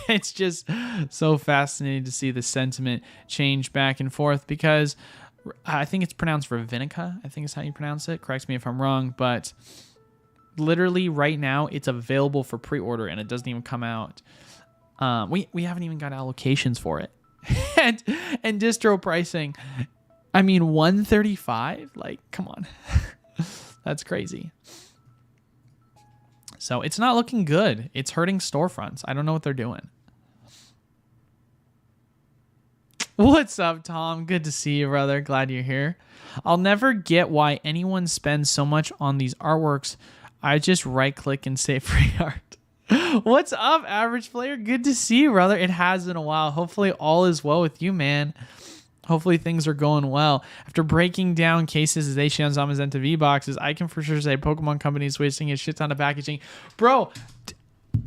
it's just so fascinating to see the sentiment change back and forth, because I think it's pronounced Ravinica. I think is how you pronounce it. Correct me if I'm wrong, but literally right now it's available for pre-order and it doesn't even come out. We haven't even got allocations for it. and distro pricing, I mean, $135? Like, come on. That's crazy. So it's not looking good. It's hurting storefronts. I don't know what they're doing. What's up, Tom? Good to see you, brother. Glad you're here. I'll never get why anyone spends so much on these artworks. I just right-click and say free art. What's up, average player? Good to see you, brother. It has been a while. Hopefully all is well with you, man. Hopefully things are going well. After breaking down cases as Asian Zamazenta V boxes, I can for sure say Pokemon Company is wasting a shit ton of packaging. Bro,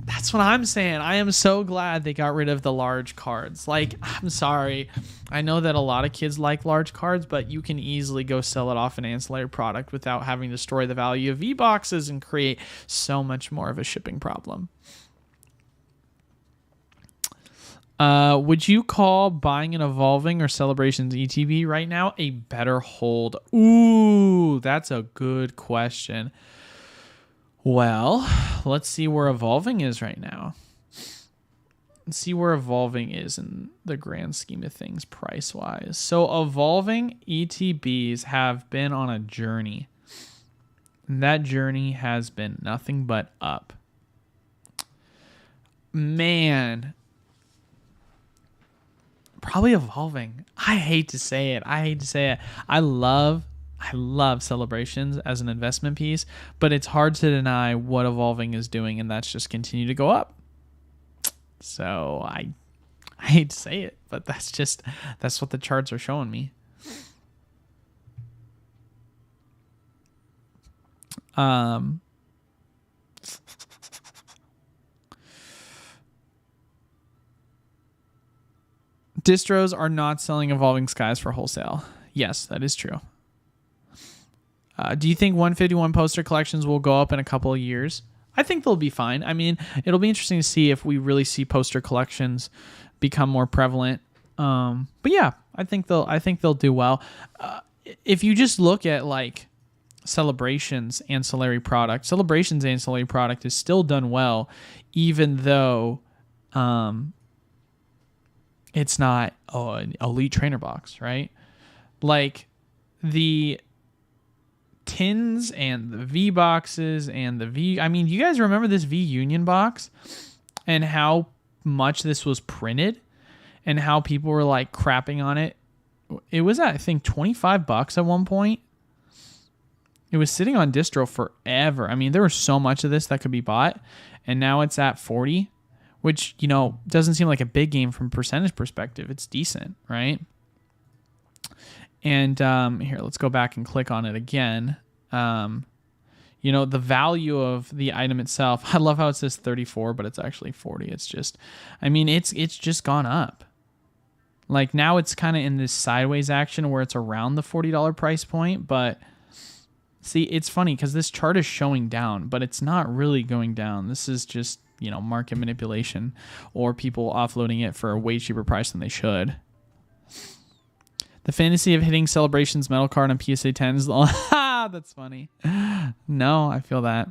that's what I'm saying. I am so glad they got rid of the large cards. Like, I'm sorry. I know that a lot of kids like large cards, but you can easily go sell it off an ancillary product without having to destroy the value of V-boxes and create so much more of a shipping problem. Would you call buying an Evolving or Celebrations ETB right now a better hold? Ooh, that's a good question. Well, let's see where Evolving is right now. Let's see where Evolving is in the grand scheme of things price-wise. So Evolving ETBs have been on a journey. And that journey has been nothing but up. Man, probably Evolving. I hate to say it. I love Celebrations as an investment piece, but it's hard to deny what Evolving is doing, and that's just continue to go up. So I hate to say it, but that's what the charts are showing me. Distros are not selling Evolving Skies for wholesale. Yes, that is true. Do you think 151 poster collections will go up in a couple of years? I think they'll be fine. I mean, it'll be interesting to see if we really see poster collections become more prevalent. But yeah, I think they'll do well. If you just look at like Celebrations ancillary product is still done well, even though it's not an elite trainer box, right? Like the tins and the V boxes and the V. I mean, you guys remember this V Union box and how much this was printed and how people were like crapping on it. It was at, I think, $25 at one point. It was sitting on distro forever. I mean, there was so much of this that could be bought, and now it's at 40, which, you know, doesn't seem like a big game from a percentage perspective. It's decent, right? And here, let's go back and click on it again. You know, the value of the item itself, I love how it says 34, but it's actually 40. It's just, I mean, it's just gone up. Like now it's kind of in this sideways action where it's around the $40 price point, but See, it's funny because this chart is showing down, but it's not really going down. This is just, you know, market manipulation or people offloading it for a way cheaper price than they should. The fantasy of hitting Celebration's metal card on PSA 10 is that's funny. No, I feel that.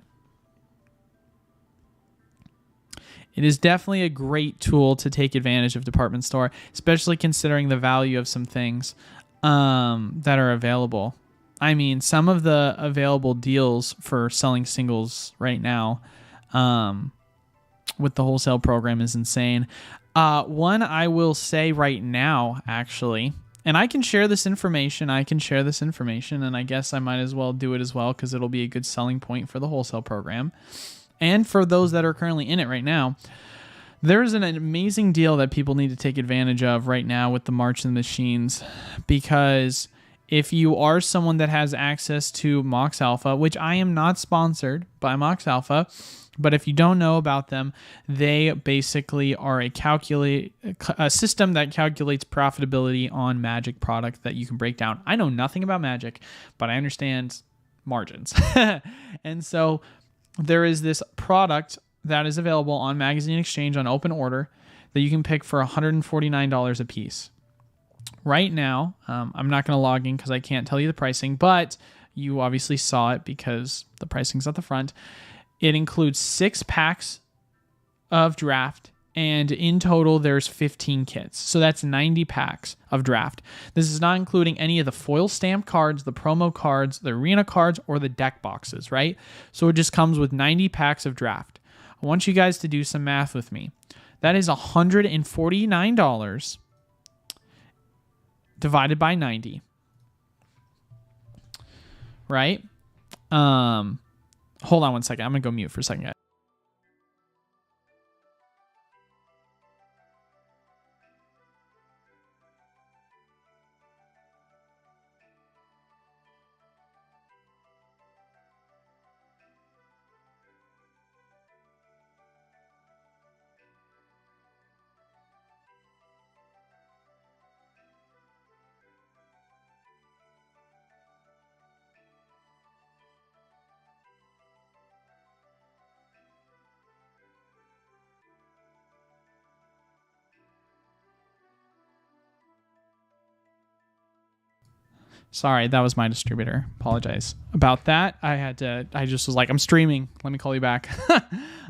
It is definitely a great tool to take advantage of department store, especially considering the value of some things that are available. I mean, some of the available deals for selling singles right now with the wholesale program is insane. One I will say right now, actually, and I can share this information. And I guess I might as well do it as well because it'll be a good selling point for the wholesale program. And for those that are currently in it right now, there's an amazing deal that people need to take advantage of right now with the March of the Machines, because if you are someone that has access to Mox Alpha, which I am not sponsored by Mox Alpha, but if you don't know about them, they basically are a system that calculates profitability on Magic product that you can break down. I know nothing about Magic, but I understand margins. And so there is this product that is available on Magazine Exchange on open order that you can pick for $149 a piece. Right now, I'm not going to log in because I can't tell you the pricing, but you obviously saw it because the pricing's at the front. It includes 6 packs of draft, and in total, there's 15 kits. So that's 90 packs of draft. This is not including any of the foil stamp cards, the promo cards, the arena cards, or the deck boxes, right? So it just comes with 90 packs of draft. I want you guys to do some math with me. That is $149 divided by 90, right? Hold on one second. I'm going to go mute for a second, guys. Sorry, that was my distributor. Apologize about that. I just was like, I'm streaming. Let me call you back.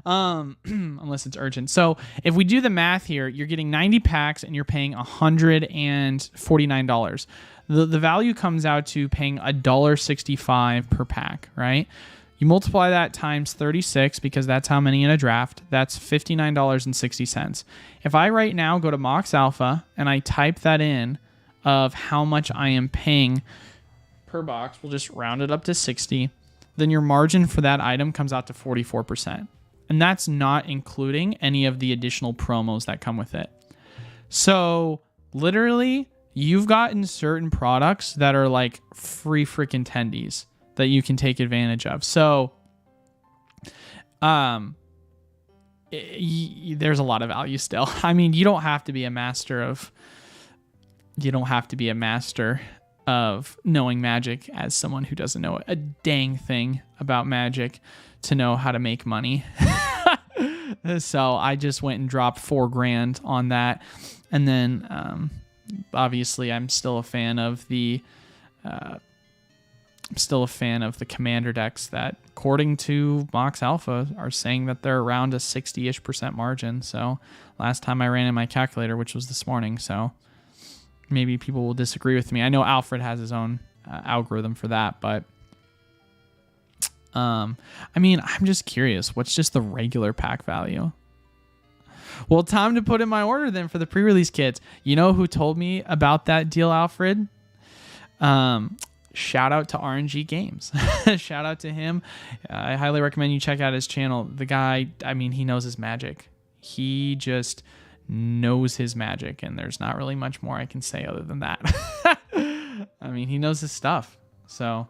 Unless it's urgent. So if we do the math here, you're getting 90 packs and you're paying $149. The value comes out to paying $1.65 per pack, right? You multiply that times 36 because that's how many in a draft. That's $59.60. If I right now go to Mox Alpha and I type that in, of how much I am paying per box, we'll just round it up to 60, then your margin for that item comes out to 44%. And that's not including any of the additional promos that come with it. So literally, you've gotten certain products that are like free freaking tendies that you can take advantage of. So there's a lot of value still. I mean, you don't have to be a master of knowing Magic as someone who doesn't know a dang thing about Magic to know how to make money. So I just went and dropped $4,000 on that. And then obviously I'm still a fan of the commander decks that, according to Mox Alpha, are saying that they're around a 60-ish% margin. So last time I ran in my calculator, which was this morning, so maybe people will disagree with me. I know Alfred has his own algorithm for that, but I mean, I'm just curious. What's just the regular pack value? Well, time to put in my order then for the pre-release kits. You know who told me about that deal, Alfred? Shout out to RNG Games. Shout out to him. I highly recommend you check out his channel. The guy, I mean, he knows his Magic. He just knows his Magic, and there's not really much more I can say other than that. I mean, he knows his stuff. So,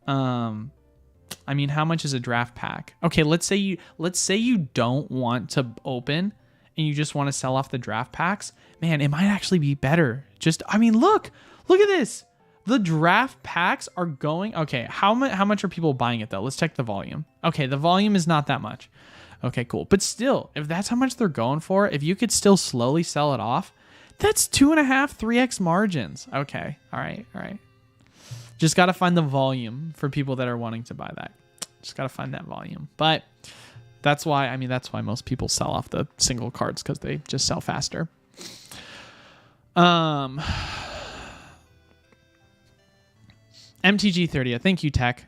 I mean, how much is a draft pack? Okay, let's say you don't want to open and you just want to sell off the draft packs. Man, it might actually be better. I mean, look at this. The draft packs are going... Okay, how much are people buying it, though? Let's check the volume. Okay, the volume is not that much. Okay, cool. But still, if that's how much they're going for, if you could still slowly sell it off, that's 2.5, 3x margins. Okay, all right. Just got to find the volume for people that are wanting to buy that. Just got to find that volume. But that's why most people sell off the single cards, because they just sell faster. MTG30, thank you, Tech.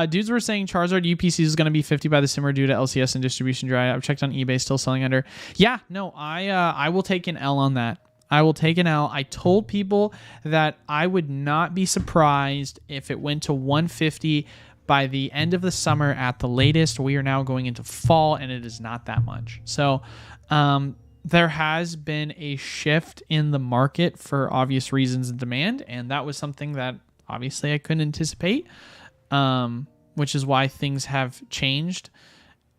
Dudes were saying Charizard UPC is going to be 50 by the simmer due to LCS and distribution dry. I've checked on eBay, still selling under. Yeah, no, I will take an L on that. I will take an L. I told people that I would not be surprised if it went to 150 by the end of the summer at the latest. We are now going into fall, and it is not that much. So there has been a shift in the market for obvious reasons of demand, and that was something that obviously I couldn't anticipate, which is why things have changed.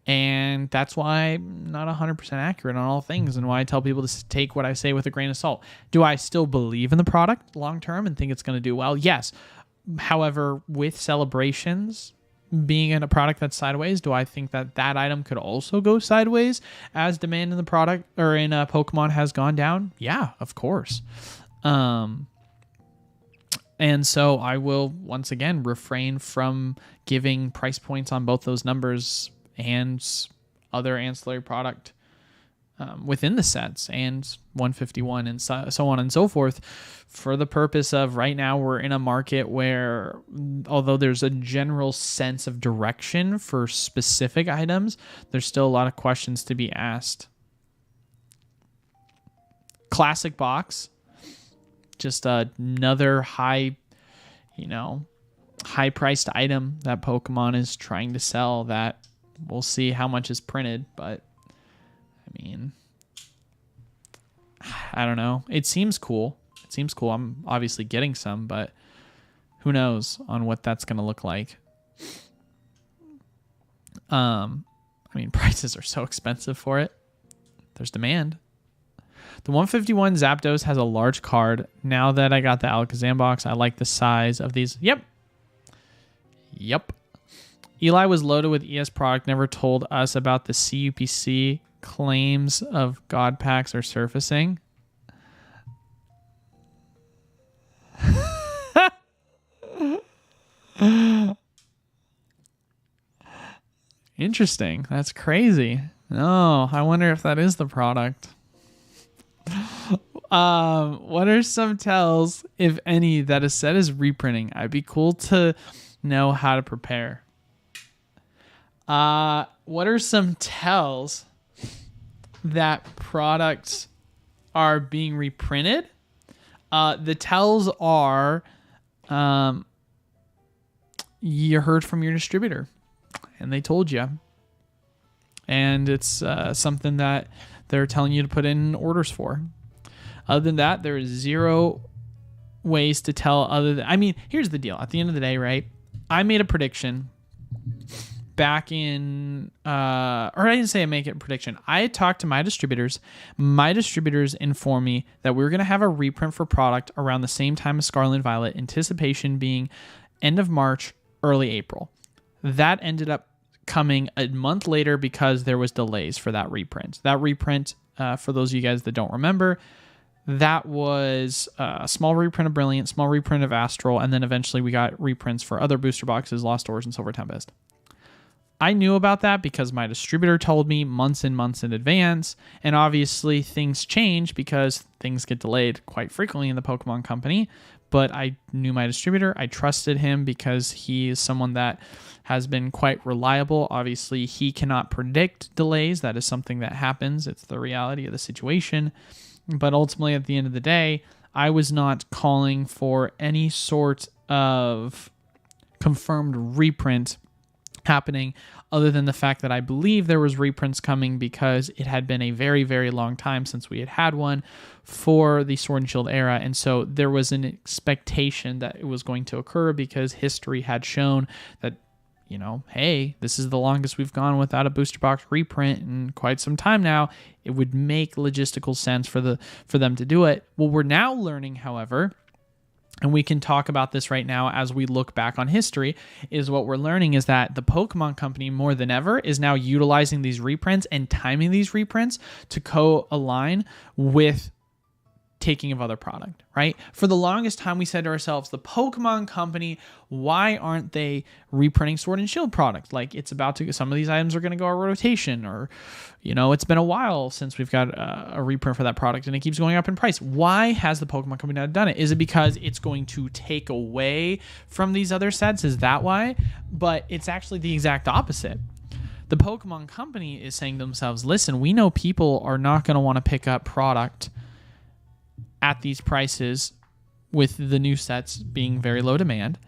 And that's why I'm not 100% accurate on all things, and why I tell people to take what I say with a grain of salt. Do I still believe in the product long term and think it's going to do well? Yes. However, with celebrations being in a product that's sideways, do I think that that item could also go sideways as demand in the product or in Pokemon has gone down? Yeah, of course. And so I will once again refrain from giving price points on both those numbers and other ancillary product within the sets and 151 and so on and so forth, for the purpose of right now we're in a market where, although there's a general sense of direction for specific items, there's still a lot of questions to be asked. Classic box, just another high priced item that Pokemon is trying to sell that we'll see how much is printed, but I mean, I don't know. It seems cool. I'm obviously getting some, but who knows on what that's going to look like. I mean, prices are so expensive for it. There's demand. The 151 Zapdos has a large card. Now that I got the Alakazam box, I like the size of these. Yep. Eli was loaded with ES product, never told us about the CUPC claims of God packs are surfacing. Interesting. That's crazy. No, I wonder if that is the product. What are some tells, if any, that a set is reprinting? I'd be cool to know how to prepare. What are some tells that products are being reprinted? The tells are you heard from your distributor and they told you, and it's something that they're telling you to put in orders for. Other than that, there is zero ways to tell other than, I mean, here's the deal. At the end of the day, right? I made a prediction back in, or I didn't say I make it a prediction. I had talked to my distributors. My distributors informed me that we were going to have a reprint for product around the same time as Scarlet and Violet, anticipation being end of March, early April. That ended up coming a month later because there was delays for that reprint. That reprint, for those of you guys that don't remember, that was a small reprint of Brilliant, small reprint of Astral, and then eventually we got reprints for other booster boxes, Lost Ores, and Silver Tempest. I knew about that because my distributor told me months and months in advance, and obviously things change because things get delayed quite frequently in the Pokemon company, but I knew my distributor. I trusted him because he is someone that has been quite reliable. Obviously, he cannot predict delays. That is something that happens. It's the reality of the situation. But ultimately, at the end of the day, I was not calling for any sort of confirmed reprint happening other than the fact that I believe there was reprints coming because it had been a very, very long time since we had one for the Sword and Shield era. And so there was an expectation that it was going to occur because history had shown that, you know, hey, this is the longest we've gone without a booster box reprint in quite some time now. It would make logistical sense for them to do it. Well, we're now learning, however, and we can talk about this right now as we look back on history, is what we're learning is that the Pokemon Company more than ever is now utilizing these reprints and timing these reprints to co-align with taking of other product, right? For the longest time, we said to ourselves, the Pokemon Company, why aren't they reprinting Sword and Shield product? Like, it's about to, some of these items are going to go out of rotation, or, you know, it's been a while since we've got a reprint for that product and it keeps going up in price. Why has the Pokemon Company not done it? Is it because it's going to take away from these other sets? Is that why? But it's actually the exact opposite. The Pokemon Company is saying to themselves, listen, we know people are not going to want to pick up product at these prices with the new sets being very low demand.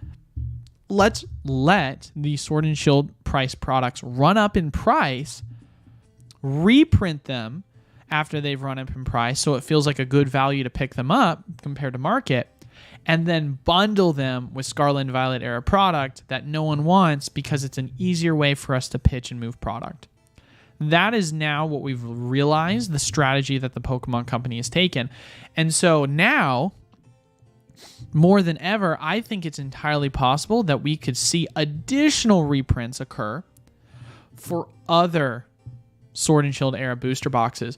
Let's let the Sword and Shield price products run up in price, reprint them after they've run up in price so it feels like a good value to pick them up compared to market, and then bundle them with Scarlet and Violet era product that no one wants because it's an easier way for us to pitch and move product. That is now what we've realized, the strategy that the Pokemon Company has taken. And so now, more than ever, I think it's entirely possible that we could see additional reprints occur for other Sword and Shield era booster boxes.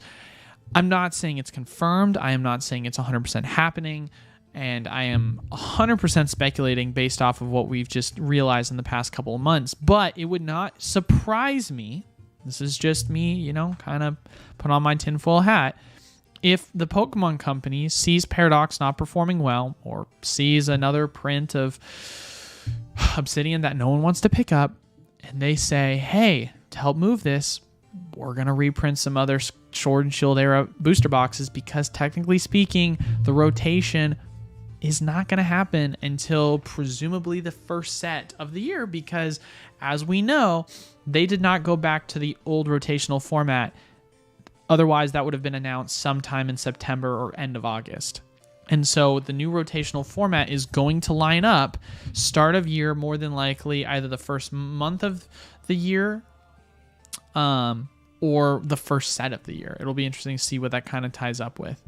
I'm not saying it's confirmed. I am not saying it's 100% happening. And I am 100% speculating based off of what we've just realized in the past couple of months. But it would not surprise me. This is just me, you know, kind of put on my tinfoil hat. If the Pokemon Company sees Paradox not performing well, or sees another print of Obsidian that no one wants to pick up, and they say, hey, to help move this, we're going to reprint some other Sword and Shield era booster boxes, because technically speaking, the rotation is not going to happen until presumably the first set of the year, because as we know, they did not go back to the old rotational format. Otherwise, that would have been announced sometime in September or end of August. And so the new rotational format is going to line up start of year, more than likely either the first month of the year or the first set of the year. It'll be interesting to see what that kind of ties up with.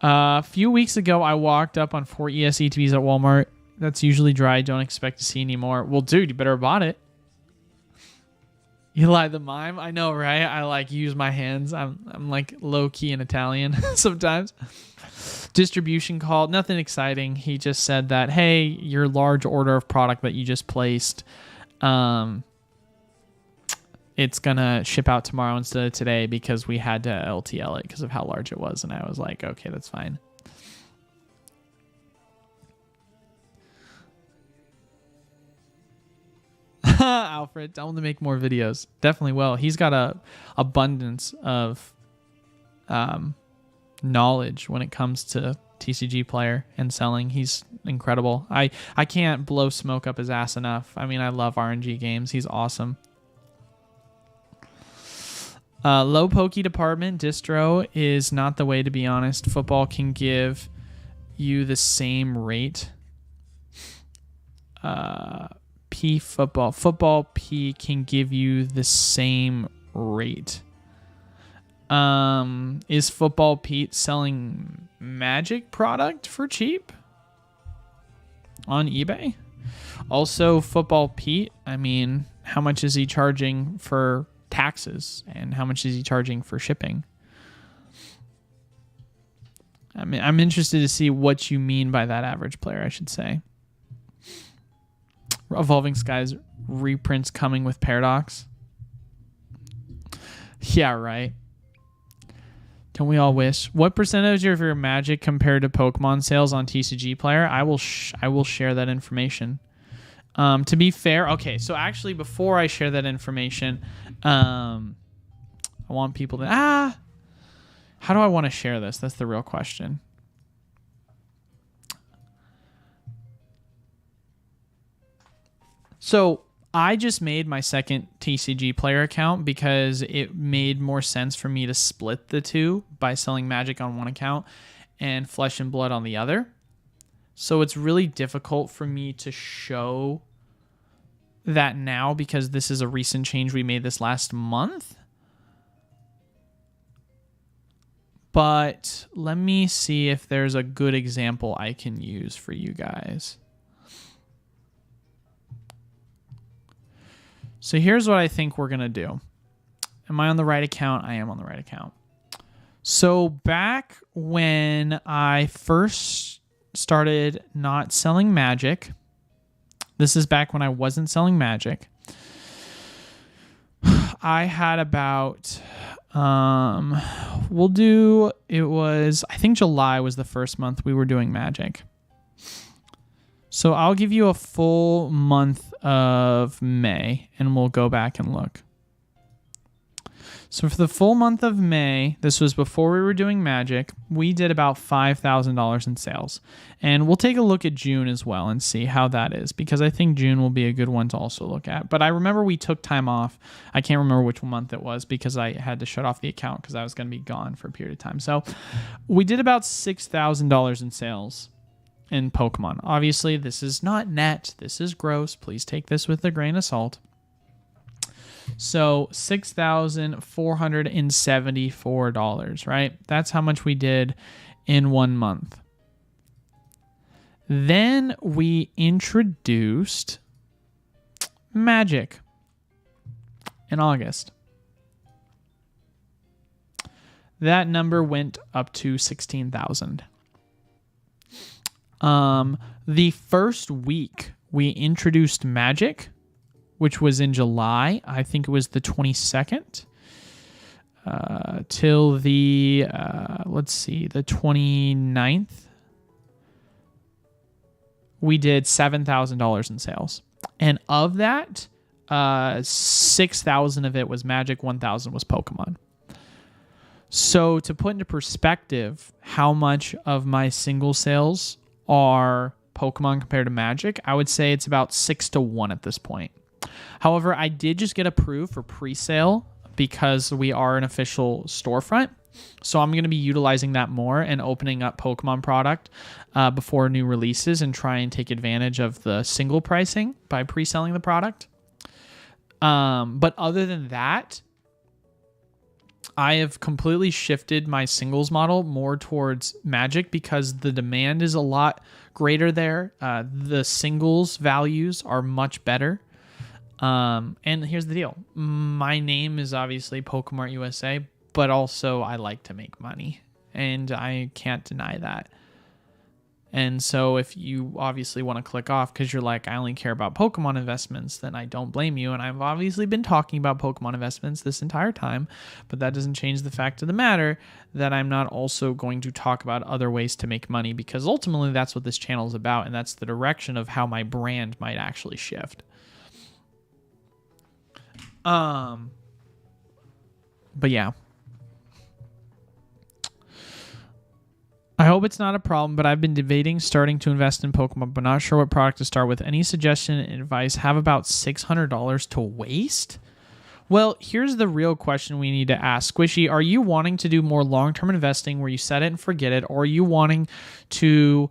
A few weeks ago, I walked up on 4 ES ETBs at Walmart. That's usually dry. Don't expect to see any more. Well, dude, you better have bought it. Eli the mime. I know, right? I like use my hands. I'm like low key in Italian sometimes. Distribution call. Nothing exciting. He just said that, hey, your large order of product that you just placed, it's gonna ship out tomorrow instead of today because we had to LTL it because of how large it was. And I was like, okay, that's fine. Alfred, tell him to make more videos. Definitely will. He's got a abundance of knowledge when it comes to TCG player and selling. He's incredible. I can't blow smoke up his ass enough. I mean, I love RNG games. He's awesome. Low pokey department distro is not the way, to be honest. Football can give you the same rate. Football P can give you the same rate. Is Football Pete selling Magic product for cheap on eBay? Also, Football Pete, I mean, how much is he charging for taxes and how much is he charging for shipping? I mean, I'm interested to see what you mean by that average player, I should say. Evolving Skies reprints coming with Paradox. Yeah, right. Don't we all wish? What percentage of your Magic compared to Pokemon sales on TCG Player? I will share that information. To be fair, okay, so actually before I share that information, I want people to... how do I want to share this? That's the real question. So I just made my second TCG Player account because it made more sense for me to split the two by selling Magic on one account and Flesh and Blood on the other. So it's really difficult for me to show that now because this is a recent change we made this last month. But let me see if there's a good example I can use for you guys. So here's what I think we're going to do. Am I on the right account? I am on the right account. So back when I first started not selling Magic, this is back when I wasn't selling Magic, I had about, I think July was the first month we were doing Magic. So I'll give you a full month of May, and we'll go back and look. So for the full month of May, this was before we were doing Magic, we did about $5,000 in sales. And we'll take a look at June as well and see how that is, because I think June will be a good one to also look at. But I remember we took time off. I can't remember which month it was because I had to shut off the account because I was going to be gone for a period of time. So we did about $6,000 in sales in Pokemon. Obviously, this is not net. This is gross. Please take this with a grain of salt. So $6,474, right? That's how much we did in 1 month. Then we introduced Magic in August. That number went up to 16,000. The first week we introduced Magic, which was in July, I think it was the 22nd, till the, the 29th, we did $7,000 in sales. And of that, 6,000 of it was Magic, 1,000 was Pokemon. So to put into perspective how much of my single sales are Pokemon compared to Magic, I would say it's about 6-1 at this point. However, I did just get approved for pre-sale because we are an official storefront. So I'm going to be utilizing that more and opening up Pokemon product before new releases and try and take advantage of the single pricing by pre-selling the product. But other than that, I have completely shifted my singles model more towards Magic because the demand is a lot greater there. The singles values are much better. And here's the deal. My name is obviously Pokemon USA, but also I like to make money, and I can't deny that. And so if you obviously want to click off because you're like, I only care about Pokemon investments, then I don't blame you. And I've obviously been talking about Pokemon investments this entire time, but that doesn't change the fact of the matter that I'm not also going to talk about other ways to make money, because ultimately that's what this channel is about, and that's the direction of how my brand might actually shift. But yeah. I hope it's not a problem, but I've been debating starting to invest in Pokemon, but not sure what product to start with. Any suggestion and advice? Have about $600 to waste? Well, here's the real question we need to ask. Squishy, are you wanting to do more long-term investing where you set it and forget it, or are you wanting to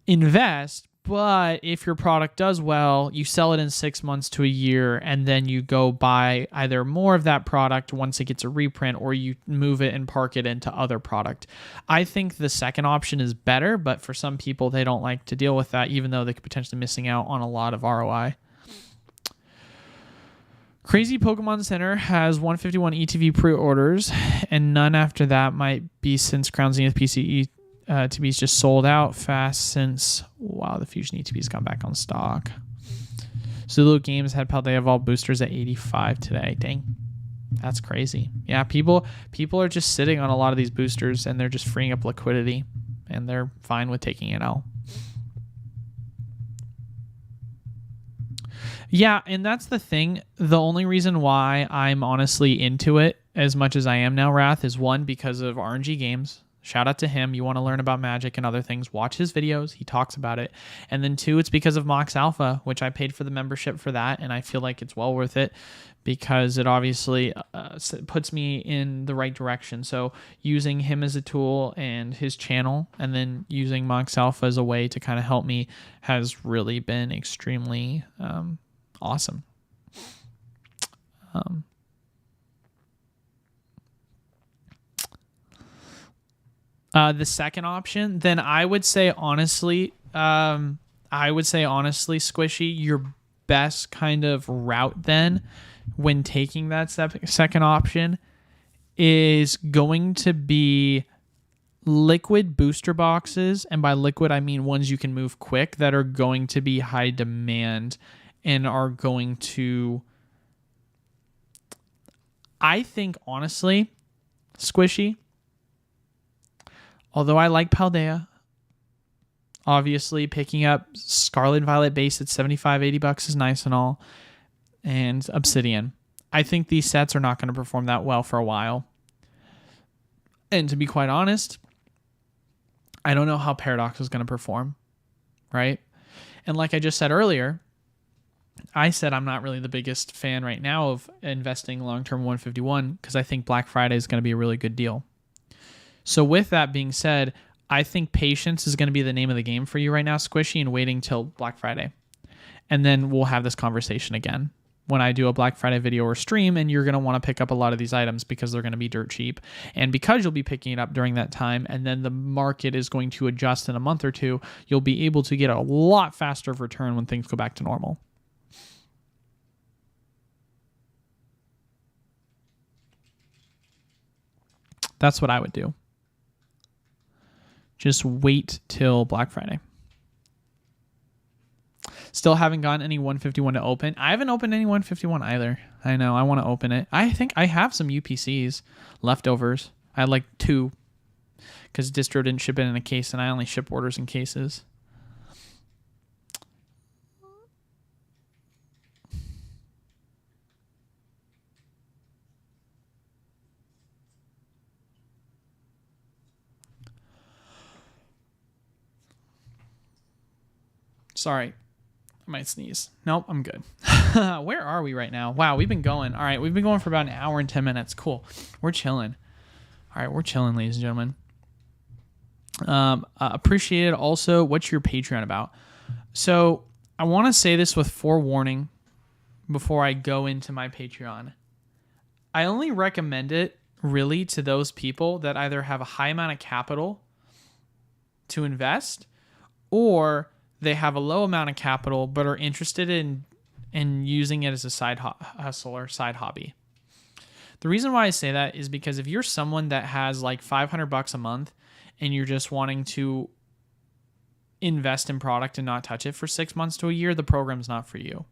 invest, but if your product does well, you sell it in 6 months to a year, and then you go buy either more of that product once it gets a reprint, or you move it and park it into other product? I think the second option is better, but for some people, they don't like to deal with that, even though they could potentially missing out on a lot of ROI. Crazy Pokemon Center has 151 ETV pre-orders, and none after that. Might be since Crown Zenith PCE TV's just sold out fast since, wow, the Fusion ETB's gone back on stock. Zulu Games had Paldea Evolved boosters at 85 today. Dang, that's crazy. Yeah, people are just sitting on a lot of these boosters, and they're just freeing up liquidity, and they're fine with taking it out. Yeah, and that's the thing. The only reason why I'm honestly into it as much as I am now, Wrath, is one, because of RNG Games. Shout out to him. You want to learn about Magic and other things, watch his videos. He talks about it. And then two, it's because of Mox Alpha, which I paid for the membership for that, and I feel like it's well worth it because it obviously puts me in the right direction. So using him as a tool and his channel, and then using Mox Alpha as a way to kind of help me has really been extremely awesome. The second option, then I would say honestly, Squishy, your best kind of route then when taking that second option is going to be liquid booster boxes. And by liquid, I mean ones you can move quick that are going to be high demand and are going to, I think, honestly, Squishy, although I like Paldea, obviously picking up Scarlet and Violet base at $75-$80 is nice and all, and Obsidian. I think these sets are not going to perform that well for a while. And to be quite honest, I don't know how Paradox is going to perform, right? And like I just said earlier, I said I'm not really the biggest fan right now of investing long-term 151 because I think Black Friday is going to be a really good deal. So with that being said, I think patience is going to be the name of the game for you right now, Squishy, and waiting till Black Friday. And then we'll have this conversation again when I do a Black Friday video or stream, and you're going to want to pick up a lot of these items because they're going to be dirt cheap. And because you'll be picking it up during that time, and then the market is going to adjust in a month or two, you'll be able to get a lot faster of return when things go back to normal. That's what I would do. Just wait till Black Friday. Still haven't gotten any 151 to open. I haven't opened any 151 either. I know. I want to open it. I think I have some UPCs leftovers. I had like 2 because distro didn't ship it in a case and I only ship orders in cases. Sorry. I might sneeze. Nope, I'm good. Where are we right now? Wow, we've been going. All right, we've been going for about an hour and 10 minutes. Cool. We're chilling. All right, we're chilling, ladies and gentlemen. Appreciate it. Also, what's your Patreon about? So I want to say this with forewarning before I go into my Patreon. I only recommend it really to those people that either have a high amount of capital to invest or they have a low amount of capital but are interested in using it as a side hustle or side hobby. The reason why I say that is because if you're someone that has like $500 a month and you're just wanting to invest in product and not touch it for 6 months to a year, the program's not for you.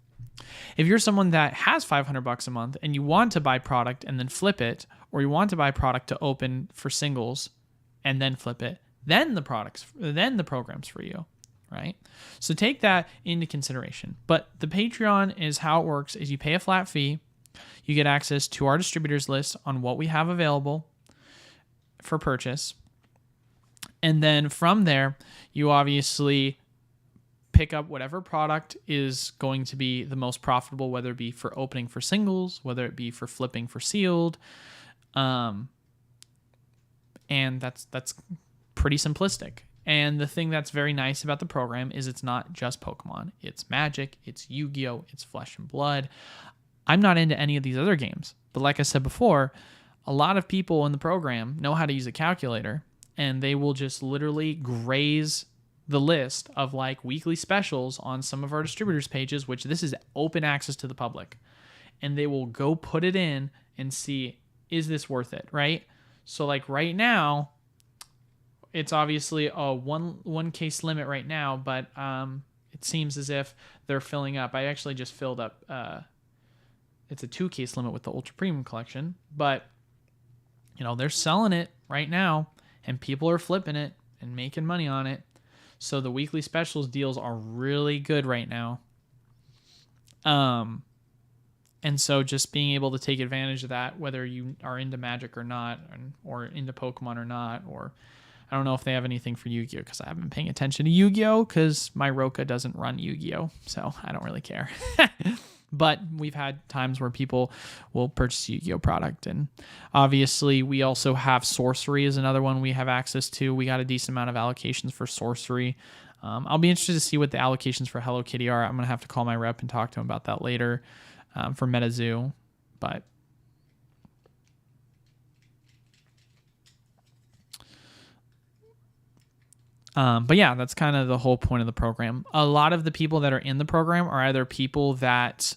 If you're someone that has $500 a month and you want to buy product and then flip it, or you want to buy product to open for singles and then flip it, then the program's for you. Right? So take that into consideration. But the Patreon is how it works is you pay a flat fee. You get access to our distributors list on what we have available for purchase. And then from there, you obviously pick up whatever product is going to be the most profitable, whether it be for opening for singles, whether it be for flipping for sealed. And that's pretty simplistic. And the thing that's very nice about the program is it's not just Pokemon. It's Magic, it's Yu-Gi-Oh!, it's Flesh and Blood. I'm not into any of these other games. But like I said before, a lot of people in the program know how to use a calculator, and they will just literally graze the list of like weekly specials on some of our distributors pages, which this is open access to the public. And they will go put it in and see, is this worth it, right? So like right now, it's obviously a one case limit right now, but it seems as if they're filling up. I actually just filled up. It's a 2 case limit with the Ultra Premium collection, but they're selling it right now, and people are flipping it and making money on it. So the weekly specials deals are really good right now. And so just being able to take advantage of that, whether you are into Magic or not, or into Pokemon or not, or I don't know if they have anything for Yu-Gi-Oh! Because I haven't been paying attention to Yu-Gi-Oh! Because my Roka doesn't run Yu-Gi-Oh! So I don't really care. But we've had times where people will purchase Yu-Gi-Oh! Product. And obviously we also have Sorcery is another one we have access to. We got a decent amount of allocations for Sorcery. I'll be interested to see what the allocations for Hello Kitty are. I'm going to have to call my rep and talk to him about that later for MetaZoo. But But yeah, that's kind of the whole point of the program. A lot of the people that are in the program are either people that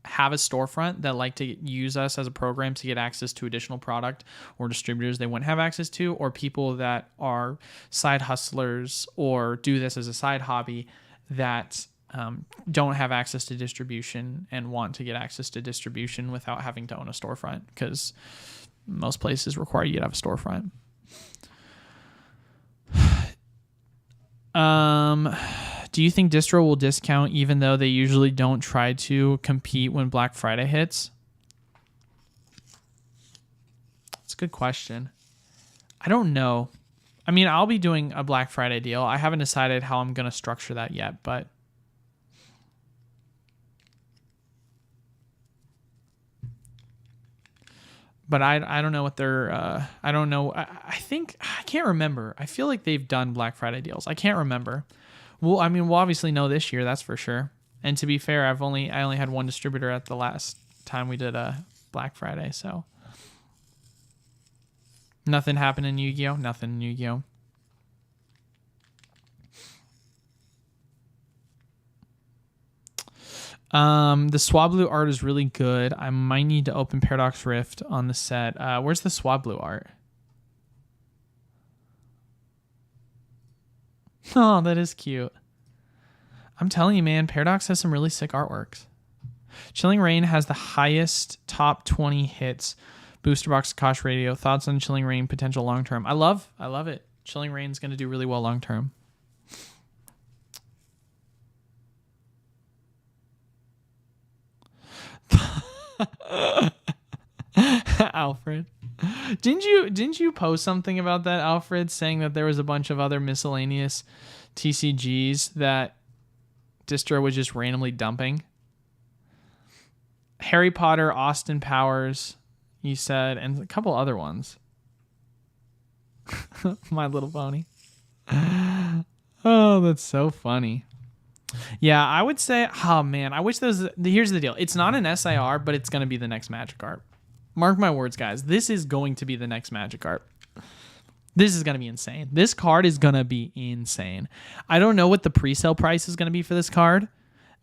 have a storefront that like to use us as a program to get access to additional product or distributors they wouldn't have access to, or people that are side hustlers or do this as a side hobby that don't have access to distribution and want to get access to distribution without having to own a storefront, because most places require you to have a storefront. Do you think distro will discount even though they usually don't try to compete when Black Friday hits? That's a good question. I don't know. I mean, I'll be doing a Black Friday deal. I haven't decided how I'm going to structure that yet, but I don't know what they're, I don't know. I think, I can't remember. I feel like they've done Black Friday deals. I can't remember. Well, I mean, we'll obviously know this year, that's for sure. And to be fair, I only had one distributor at the last time we did a Black Friday, so. Nothing happened in Yu-Gi-Oh? Nothing in Yu-Gi-Oh. The Swablu art is really good. I might need to open Paradox Rift on the set. Where's the Swablu art? Oh, that is cute. I'm telling you, man, Paradox has some really sick artworks. Chilling Reign has the highest top 20 hits. Booster Box Kosh Radio. Thoughts on Chilling Reign potential long term? I love it. Chilling Reign's going to do really well long term. Alfred, didn't you post something about that, Alfred, saying that there was a bunch of other miscellaneous TCGs that distro was just randomly dumping? Harry Potter, Austin Powers, you said, and a couple other ones. My Little Pony. Oh, that's so funny. Yeah, I would say, oh man, I wish here's the deal. It's not an SIR, but it's going to be the next Magic art. Mark my words, guys. This is going to be the next Magic art. This is going to be insane. This card is going to be insane. I don't know what the pre-sale price is going to be for this card,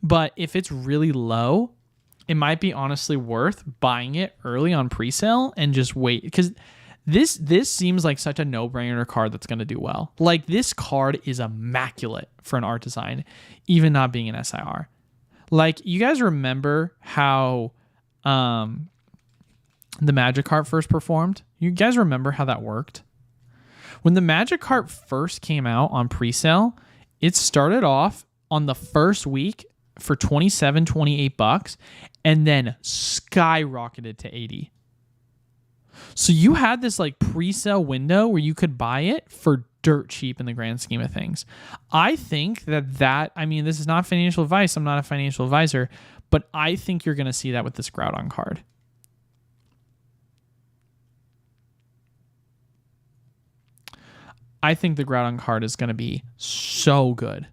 but if it's really low, it might be honestly worth buying it early on pre-sale and just wait, because this seems like such a no-brainer card that's going to do well. Like, this card is immaculate for an art design, even not being an SIR. Like, you guys remember how the Magic card first performed? You guys remember how that worked? When the Magic card first came out on pre-sale, it started off on the first week for $27, $28, and then skyrocketed to $80. So you had this like pre-sale window where you could buy it for dirt cheap in the grand scheme of things. I think I mean, this is not financial advice. I'm not a financial advisor, but I think you're going to see that with this Groudon card. I think the Groudon card is going to be so good.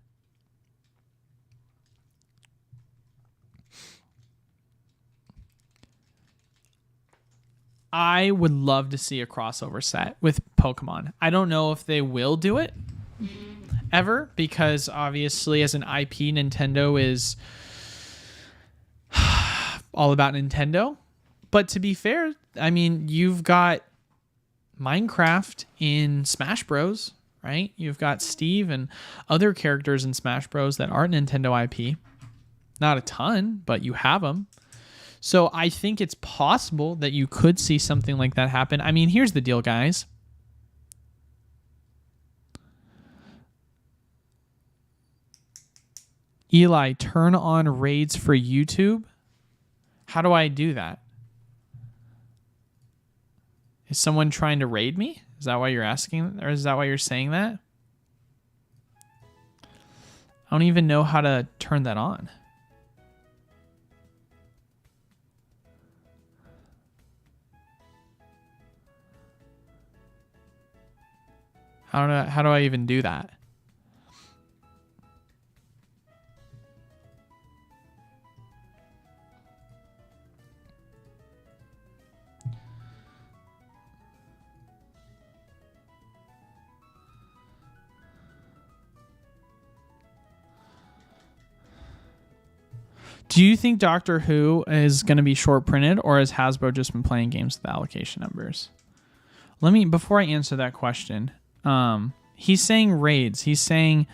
I would love to see a crossover set with Pokemon. I don't know if they will do it ever, because obviously as an IP, Nintendo is all about Nintendo. But to be fair, I mean, you've got Minecraft in Smash Bros, right? You've got Steve and other characters in Smash Bros that aren't Nintendo IP. Not a ton, but you have them. So I think it's possible that you could see something like that happen. I mean, here's the deal, guys. Eli, turn on raids for YouTube. How do I do that? Is someone trying to raid me? Is that why you're asking? Or is that why you're saying that? I don't even know how to turn that on. How do I even do that? Do you think Doctor Who is going to be short printed, or has Hasbro just been playing games with allocation numbers? Before I answer that question, he's saying raids. He's saying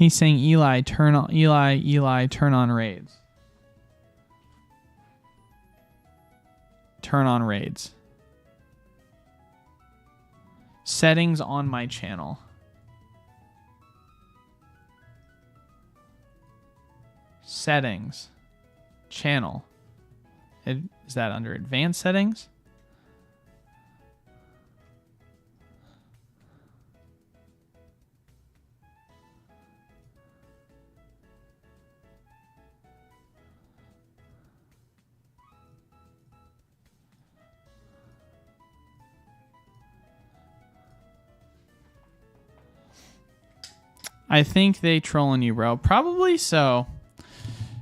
Eli turn on raids. Turn on raids. Settings on my channel. Settings. Channel. Is that under advanced settings? I think they trolling you, bro. Probably so.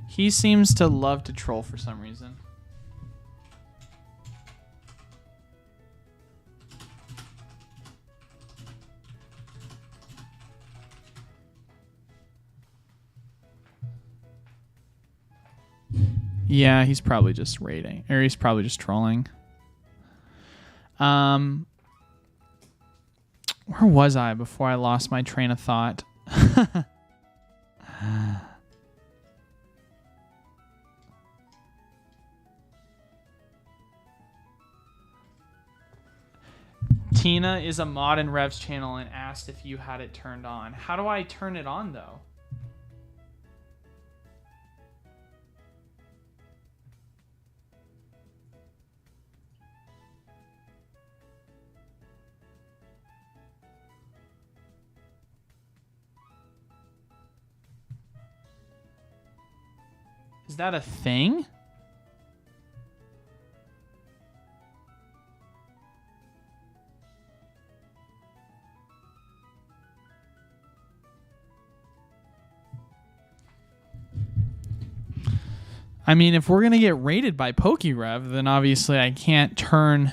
He seems to love to troll for some reason. Yeah, he's probably just raiding, or he's probably just trolling. Where was I before I lost my train of thought? Tina is a mod in Rev's channel and asked if you had it turned on. How do I turn it on, though? Is that a thing? I mean, if we're gonna get rated by PokeRev, then obviously I can't turn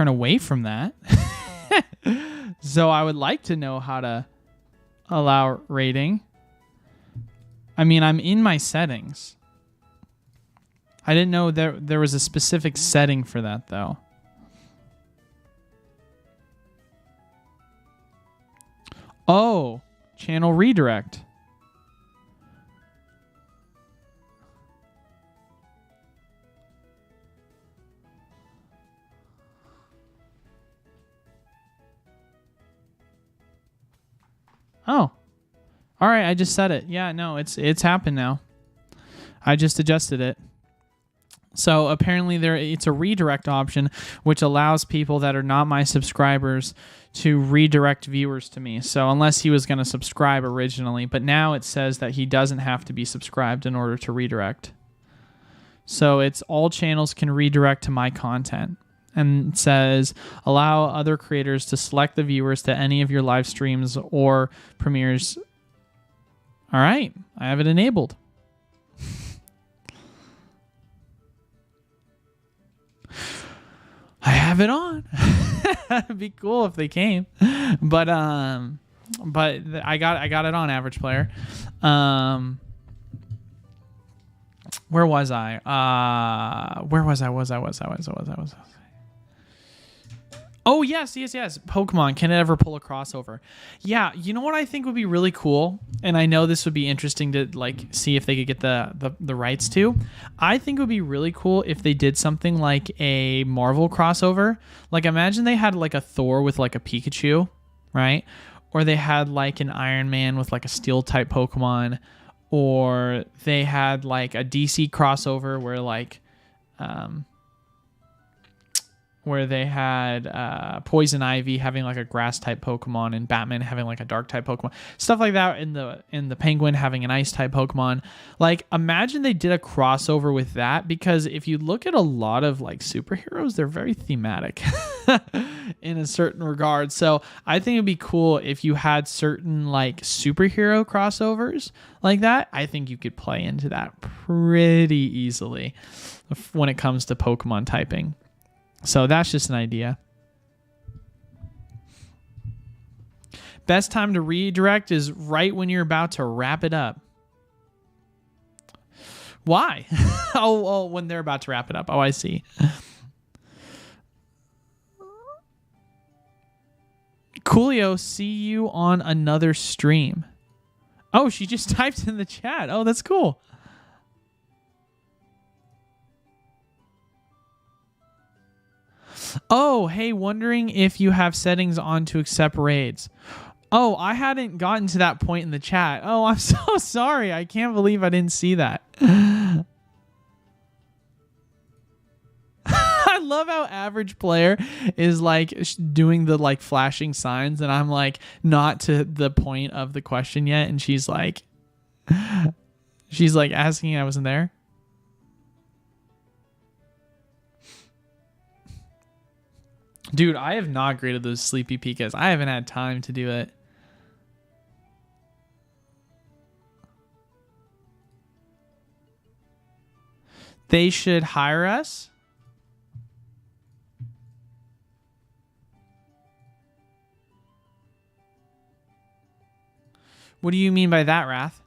away from that. So I would like to know how to allow rating. I mean, I'm in my settings. I didn't know there was a specific setting for that, though. Oh, channel redirect. Oh. All right, I just said it. Yeah, no, it's happened now. I just adjusted it. So apparently it's a redirect option, which allows people that are not my subscribers to redirect viewers to me. So unless he was going to subscribe originally, but now it says that he doesn't have to be subscribed in order to redirect. So it's all channels can redirect to my content. And it says, allow other creators to select the viewers to any of your live streams or premieres. All right, I have it enabled. I have it on. It'd be cool if they came, but I got it on Average Player. Where was I? Where was I? Oh, yes. Pokemon, can it ever pull a crossover? Yeah, you know what I think would be really cool? And I know this would be interesting to see if they could get the rights to. I think it would be really cool if they did something like a Marvel crossover. Like, imagine they had a Thor with a Pikachu, right? Or they had an Iron Man with a Steel type Pokemon. Or they had a DC crossover where they had Poison Ivy having a grass type Pokemon and Batman having a dark type Pokemon, stuff like that, in the Penguin having an ice type Pokemon. Imagine they did a crossover with that, because if you look at a lot of superheroes, they're very thematic in a certain regard. So I think it'd be cool if you had certain superhero crossovers like that. I think you could play into that pretty easily when it comes to Pokemon typing. So that's just an idea. Best time to redirect is right when you're about to wrap it up. Why? Oh, when they're about to wrap it up. Oh, I see. Coolio, see you on another stream. Oh, she just typed in the chat. Oh, that's cool. Oh, hey, wondering if you have settings on to accept raids. Oh, I hadn't gotten to that point in the chat. Oh, I'm so sorry. I can't believe I didn't see that. I love how average player is like doing the like flashing signs, and I'm like not to the point of the question yet, and she's like asking I wasn't there. Dude, I have not graded those sleepy Pikas. I haven't had time to do it. They should hire us. What do you mean by that, Wrath?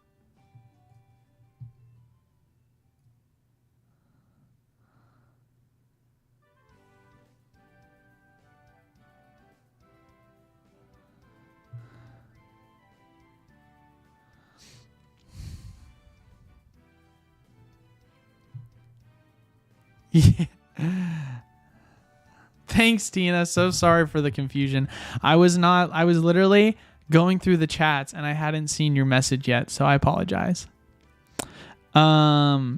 Yeah. Thanks, Tina. So sorry for the confusion. I was literally going through the chats and I hadn't seen your message yet, so I apologize. But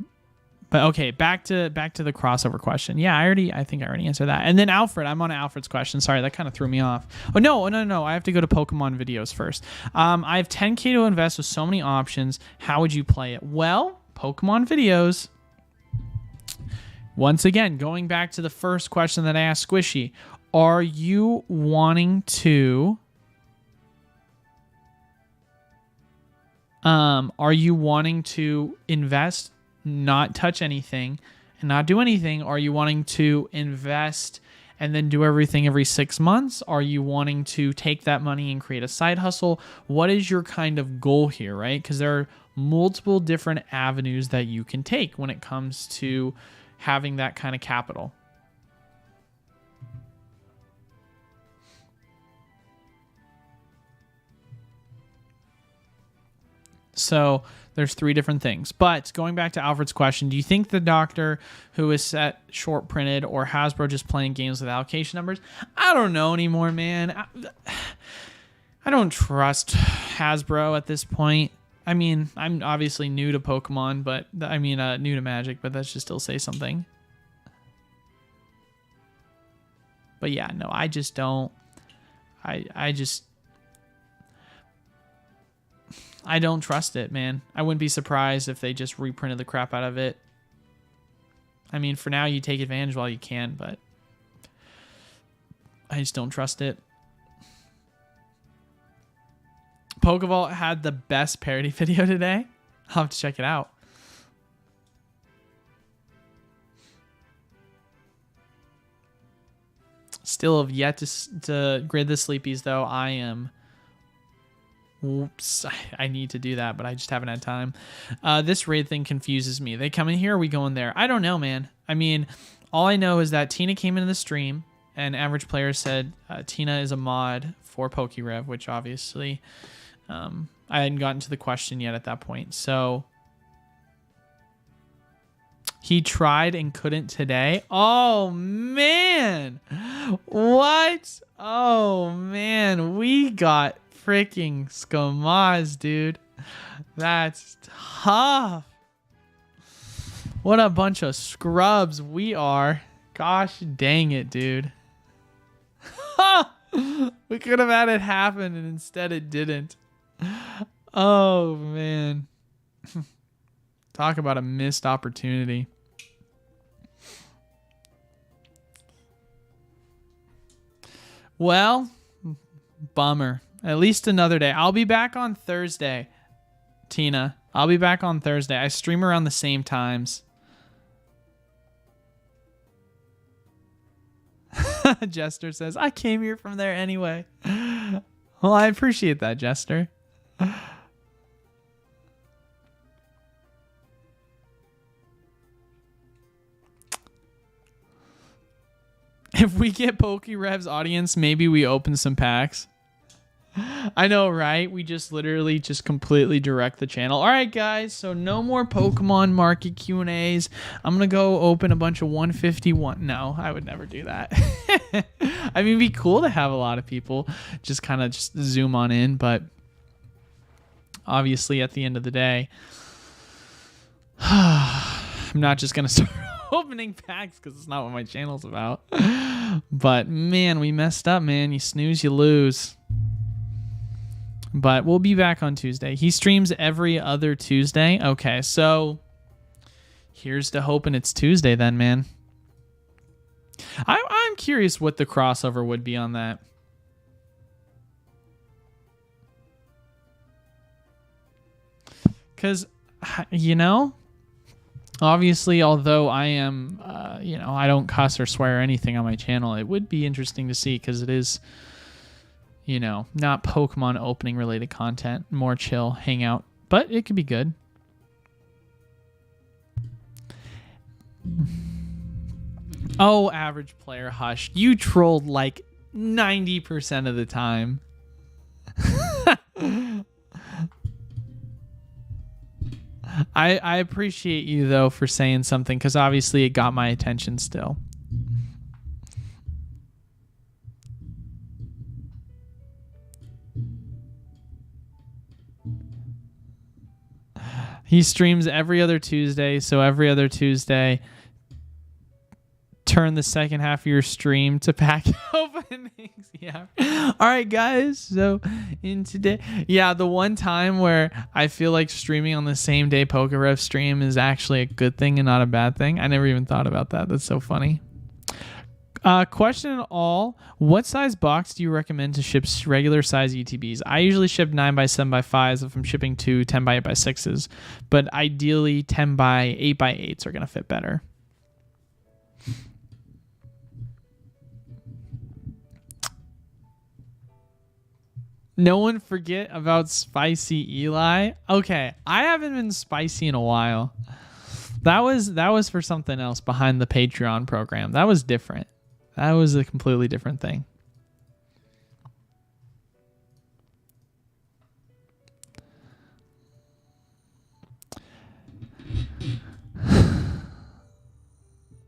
okay, back to the crossover question. Yeah, I think I already answered that. And then Alfred, I'm on Alfred's question. Sorry, that kind of threw me off. Oh no, I have to go to Pokemon videos first. I have 10K to invest with so many options. How would you play it? Well, Pokemon videos. Once again, going back to the first question that I asked Squishy, are you wanting to invest, not touch anything, and not do anything? Are you wanting to invest and then do everything every 6 months? Are you wanting to take that money and create a side hustle? What is your kind of goal here, right? Because there are multiple different avenues that you can take when it comes to having that kind of capital. So there's 3 different things. But going back to Alfred's question, do you think the doctor who is set short printed or Hasbro just playing games with allocation numbers? I don't know anymore, man. I don't trust Hasbro at this point. I mean, I'm obviously new to Pokemon, but new to Magic, but that should still say something. But yeah, no, I just don't. I don't trust it, man. I wouldn't be surprised if they just reprinted the crap out of it. I mean, for now, you take advantage while you can, but I just don't trust it. Pokeball had the best parody video today. I'll have to check it out. Still have yet to grade the sleepies, though. I am... Whoops, I need to do that, but I just haven't had time. This raid thing confuses me. They come in here, or we go in there? I don't know, man. I mean, all I know is that Tina came into the stream, and Average Player said Tina is a mod for PokeRev, which obviously... I hadn't gotten to the question yet at that point. So he tried and couldn't today. Oh, man. What? Oh, man. We got freaking skamaz, dude. That's tough. What a bunch of scrubs we are. Gosh dang it, dude. We could have had it happen, and instead it didn't. Oh, man. Talk about a missed opportunity. Well, bummer. At least another day. I'll be back on Thursday, Tina. I'll be back on Thursday. I stream around the same times. Jester says, I came here from there anyway. Well, I appreciate that, Jester. If we get PokeRev's audience, maybe we open some packs. I know, right? We just literally just completely direct the channel. All right, guys. So no more Pokemon market Q&As. I'm going to go open a bunch of 151. No, I would never do that. I mean, it'd be cool to have a lot of people just kind of just zoom on in. But obviously, at the end of the day, I'm not just going to start opening packs because it's not what my channel's about. But, man, we messed up, man. You snooze, you lose. But we'll be back on Tuesday. He streams every other Tuesday. Okay, so here's to hoping it's Tuesday then, man. I'm curious what the crossover would be on that. Because, you know, obviously, although I am, you know, I don't cuss or swear or anything on my channel, it would be interesting to see because it is, you know, not Pokemon opening related content, more chill, hangout, but it could be good. Oh, average player, hush. You trolled like 90% of the time. I appreciate you, though, for saying something, because obviously it got my attention still. He streams every other Tuesday, so every other Tuesday, turn the second half of your stream to pack openings. Yeah. All right, guys. So in today, yeah, the one time where I feel like streaming on the same day PokeRev stream is actually a good thing and not a bad thing. I never even thought about that. That's so funny. Question at all, what size box do you recommend to ship regular size ETBs? I usually ship 9x7x5s if I'm shipping 2 10x8x6s, but ideally 10x8x8s are going to fit better. No one forget about Spicy Eli. Okay, I haven't been spicy in a while. That was for something else behind the Patreon program. That was different. That was a completely different thing.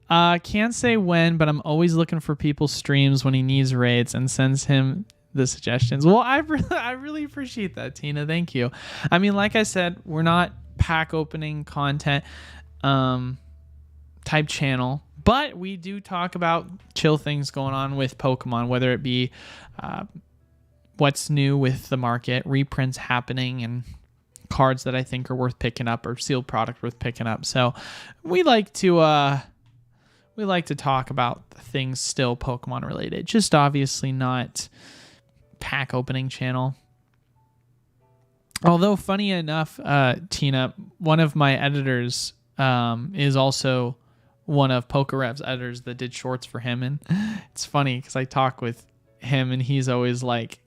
Can't say when, but I'm always looking for people's streams when he needs raids and sends him the suggestions. Well, I really appreciate that, Tina. Thank you. I mean, like I said, we're not pack opening content type channel, but we do talk about chill things going on with Pokemon, whether it be what's new with the market, reprints happening, and cards that I think are worth picking up or sealed product worth picking up. So we like to talk about things still Pokemon related, just obviously not pack opening channel. Although funny enough, Tina, one of my editors is also one of PokeRev's editors that did shorts for him, and it's funny because I talk with him and he's always like,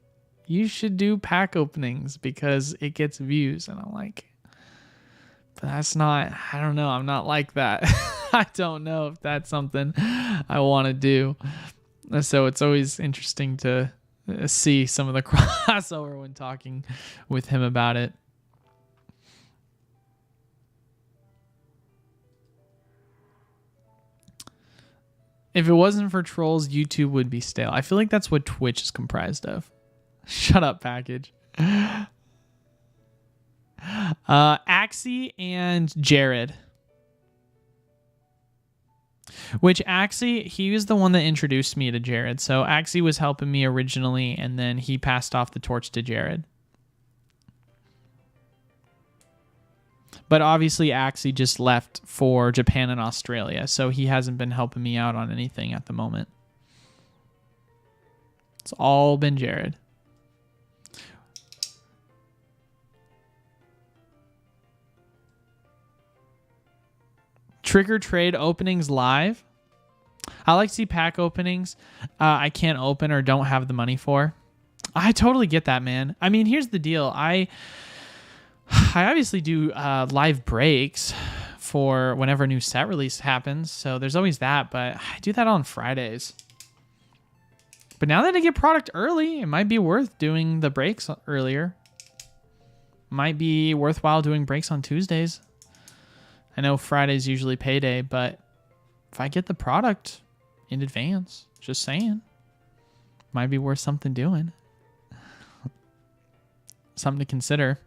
you should do pack openings because it gets views, and I'm like, but that's not, I don't know, I'm not like that. I don't know if that's something I want to do. So it's always interesting to see some of the crossover when talking with him about it. If it wasn't for trolls, YouTube would be stale. I feel like that's what Twitch is comprised of. Shut up, package. Axie and Jared. Which Axie, he was the one that introduced me to Jared. So Axie was helping me originally, and then he passed off the torch to Jared. But obviously Axie just left for Japan and Australia, so he hasn't been helping me out on anything at the moment. It's all been Jared. Trick or trade openings live. I like to see pack openings I can't open or don't have the money for. I totally get that, man. I mean, here's the deal. I obviously do live breaks for whenever a new set release happens, so there's always that, but I do that on Fridays. But now that I get product early, it might be worth doing the breaks earlier. Might be worthwhile doing breaks on Tuesdays. I know Friday's usually payday, but if I get the product in advance, just saying, might be worth something doing. Something to consider.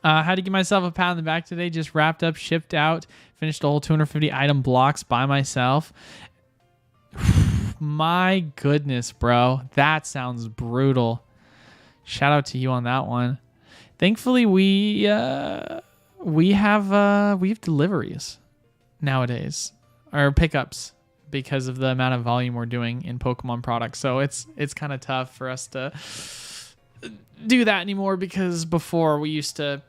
How to give myself a pat on the back today. Just wrapped up, shipped out, finished the whole 250 item blocks by myself. My goodness, bro. That sounds brutal. Shout out to you on that one. Thankfully, we have deliveries nowadays, or pickups, because of the amount of volume we're doing in Pokemon products. So it's kind of tough for us to do that anymore, because before we used to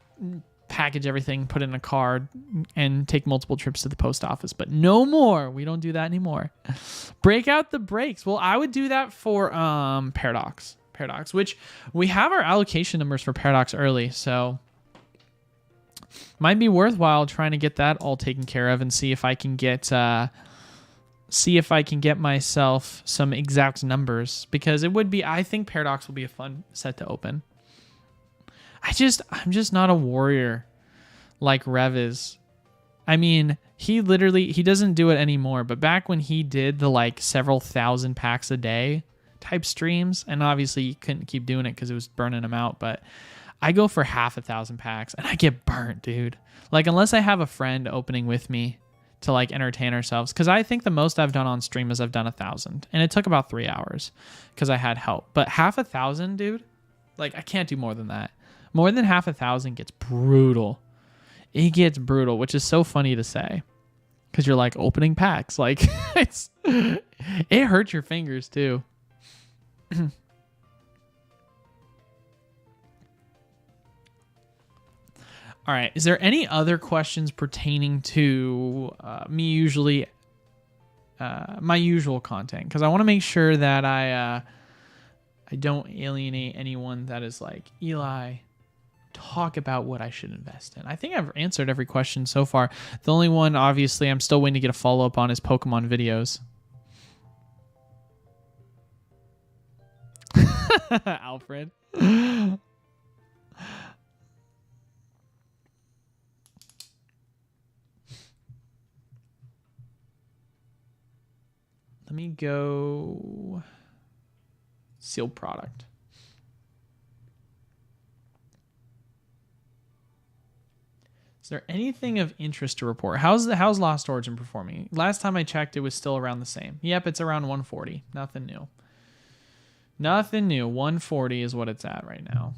package everything, put it in a card, and take multiple trips to the post office. But no more. We don't do that anymore. Break out the breaks. Well, I would do that for Paradox, which we have our allocation numbers for Paradox early, so might be worthwhile trying to get that all taken care of and see if I can get myself some exact numbers, because it would be, I think Paradox will be a fun set to open. I'm just not a warrior like Rev is. I mean, he doesn't do it anymore, but back when he did the like several thousand packs a day type streams, and obviously you couldn't keep doing it because it was burning him out, but I go for 1,000 packs and I get burnt, dude. Like, unless I have a friend opening with me to like entertain ourselves, because I think the most I've done on stream is I've done 1,000, and it took about 3 hours because I had help. But 1,000, dude, like I can't do more than that. More than 1,000 gets brutal. It gets brutal, which is so funny to say, because you're like opening packs, like it hurts your fingers too. All right. Is there any other questions pertaining to my usual content? Because I want to make sure that I don't alienate anyone that is like, Eli, talk about what I should invest in. I think I've answered every question so far. The only one, obviously, I'm still waiting to get a follow-up on is Pokemon videos. Alfred. Let me go sealed product. Is there anything of interest to report? How's Lost Origin performing? Last time I checked, it was still around the same. Yep, it's around 140. Nothing new. Nothing new. 140 is what it's at right now.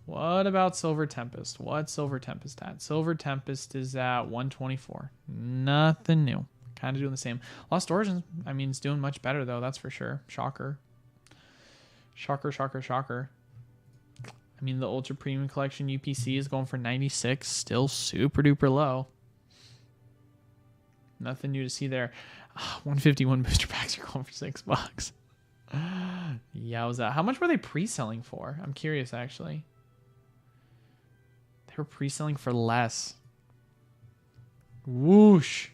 What about Silver Tempest? What's Silver Tempest at? Silver Tempest is at 124. Nothing new. Kind of doing the same. Lost Origins, I mean, it's doing much better, though. That's for sure. Shocker. Shocker, shocker, shocker. I mean, the Ultra Premium Collection UPC is going for 96. Still super duper low. Nothing new to see there. 151 booster packs are going for $6. Yowza. How much were they pre-selling for? I'm curious, actually. They were pre-selling for less. Whoosh.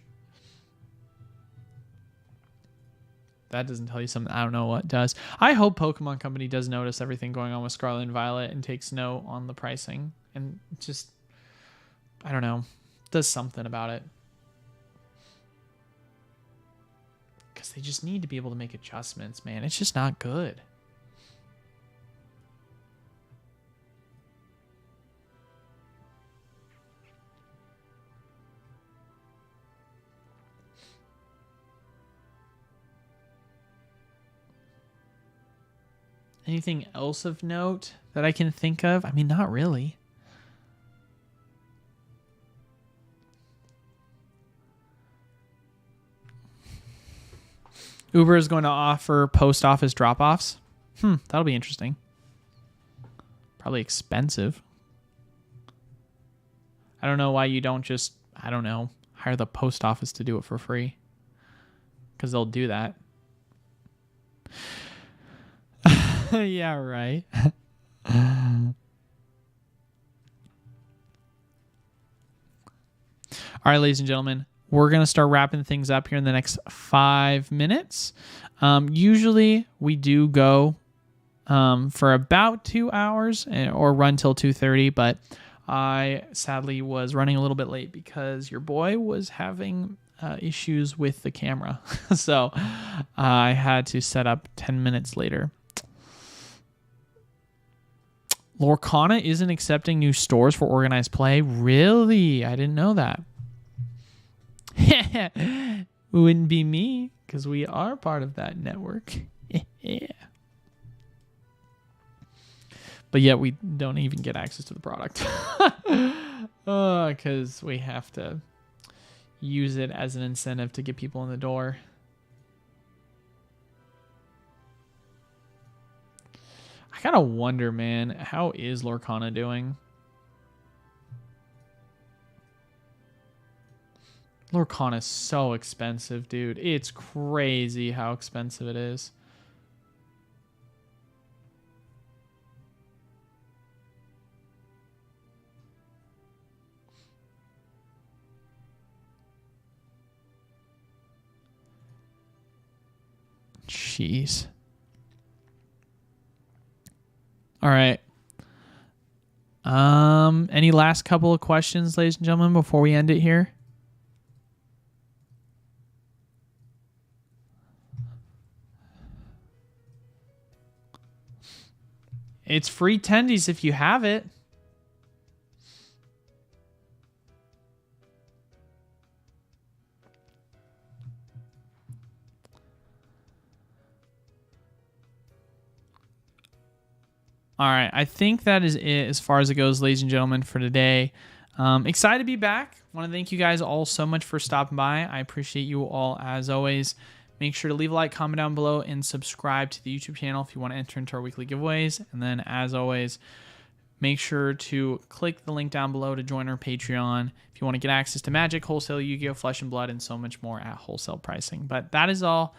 That doesn't tell you something. I don't know what does. I hope Pokemon Company does notice everything going on with Scarlet and Violet and takes note on the pricing and just, I don't know, does something about it. Because they just need to be able to make adjustments, man. It's just not good. Anything else of note that I can think of? I mean, not really. Uber is going to offer post office drop-offs. That'll be interesting. Probably expensive. I don't know why you don't just, I don't know, hire the post office to do it for free. Because they'll do that. Yeah, right. All right, ladies and gentlemen, we're going to start wrapping things up here in the next 5 minutes. Usually we do go for about 2 hours or run till 2:30, but I sadly was running a little bit late because your boy was having issues with the camera. So I had to set up 10 minutes later. Lorcana isn't accepting new stores for organized play. Really? I didn't know that. Wouldn't be me because we are part of that network. Yeah. But yet we don't even get access to the product because we have to use it as an incentive to get people in the door. I gotta wonder, man, how is Lorcana doing? Lorcana is so expensive, dude. It's crazy how expensive it is. Jeez. All right. Any last couple of questions, ladies and gentlemen, before we end it here? It's free tendies if you have it. All right, I think that is it as far as it goes, ladies and gentlemen, for today. Excited to be back. Want to thank you guys all so much for stopping by. I appreciate you all as always. Make sure to leave a like, comment down below, and subscribe to the YouTube channel if you want to enter into our weekly giveaways. And then, as always, make sure to click the link down below to join our Patreon if you want to get access to Magic, Wholesale, Yu-Gi-Oh!, Flesh and Blood, and so much more at wholesale pricing. But that is all.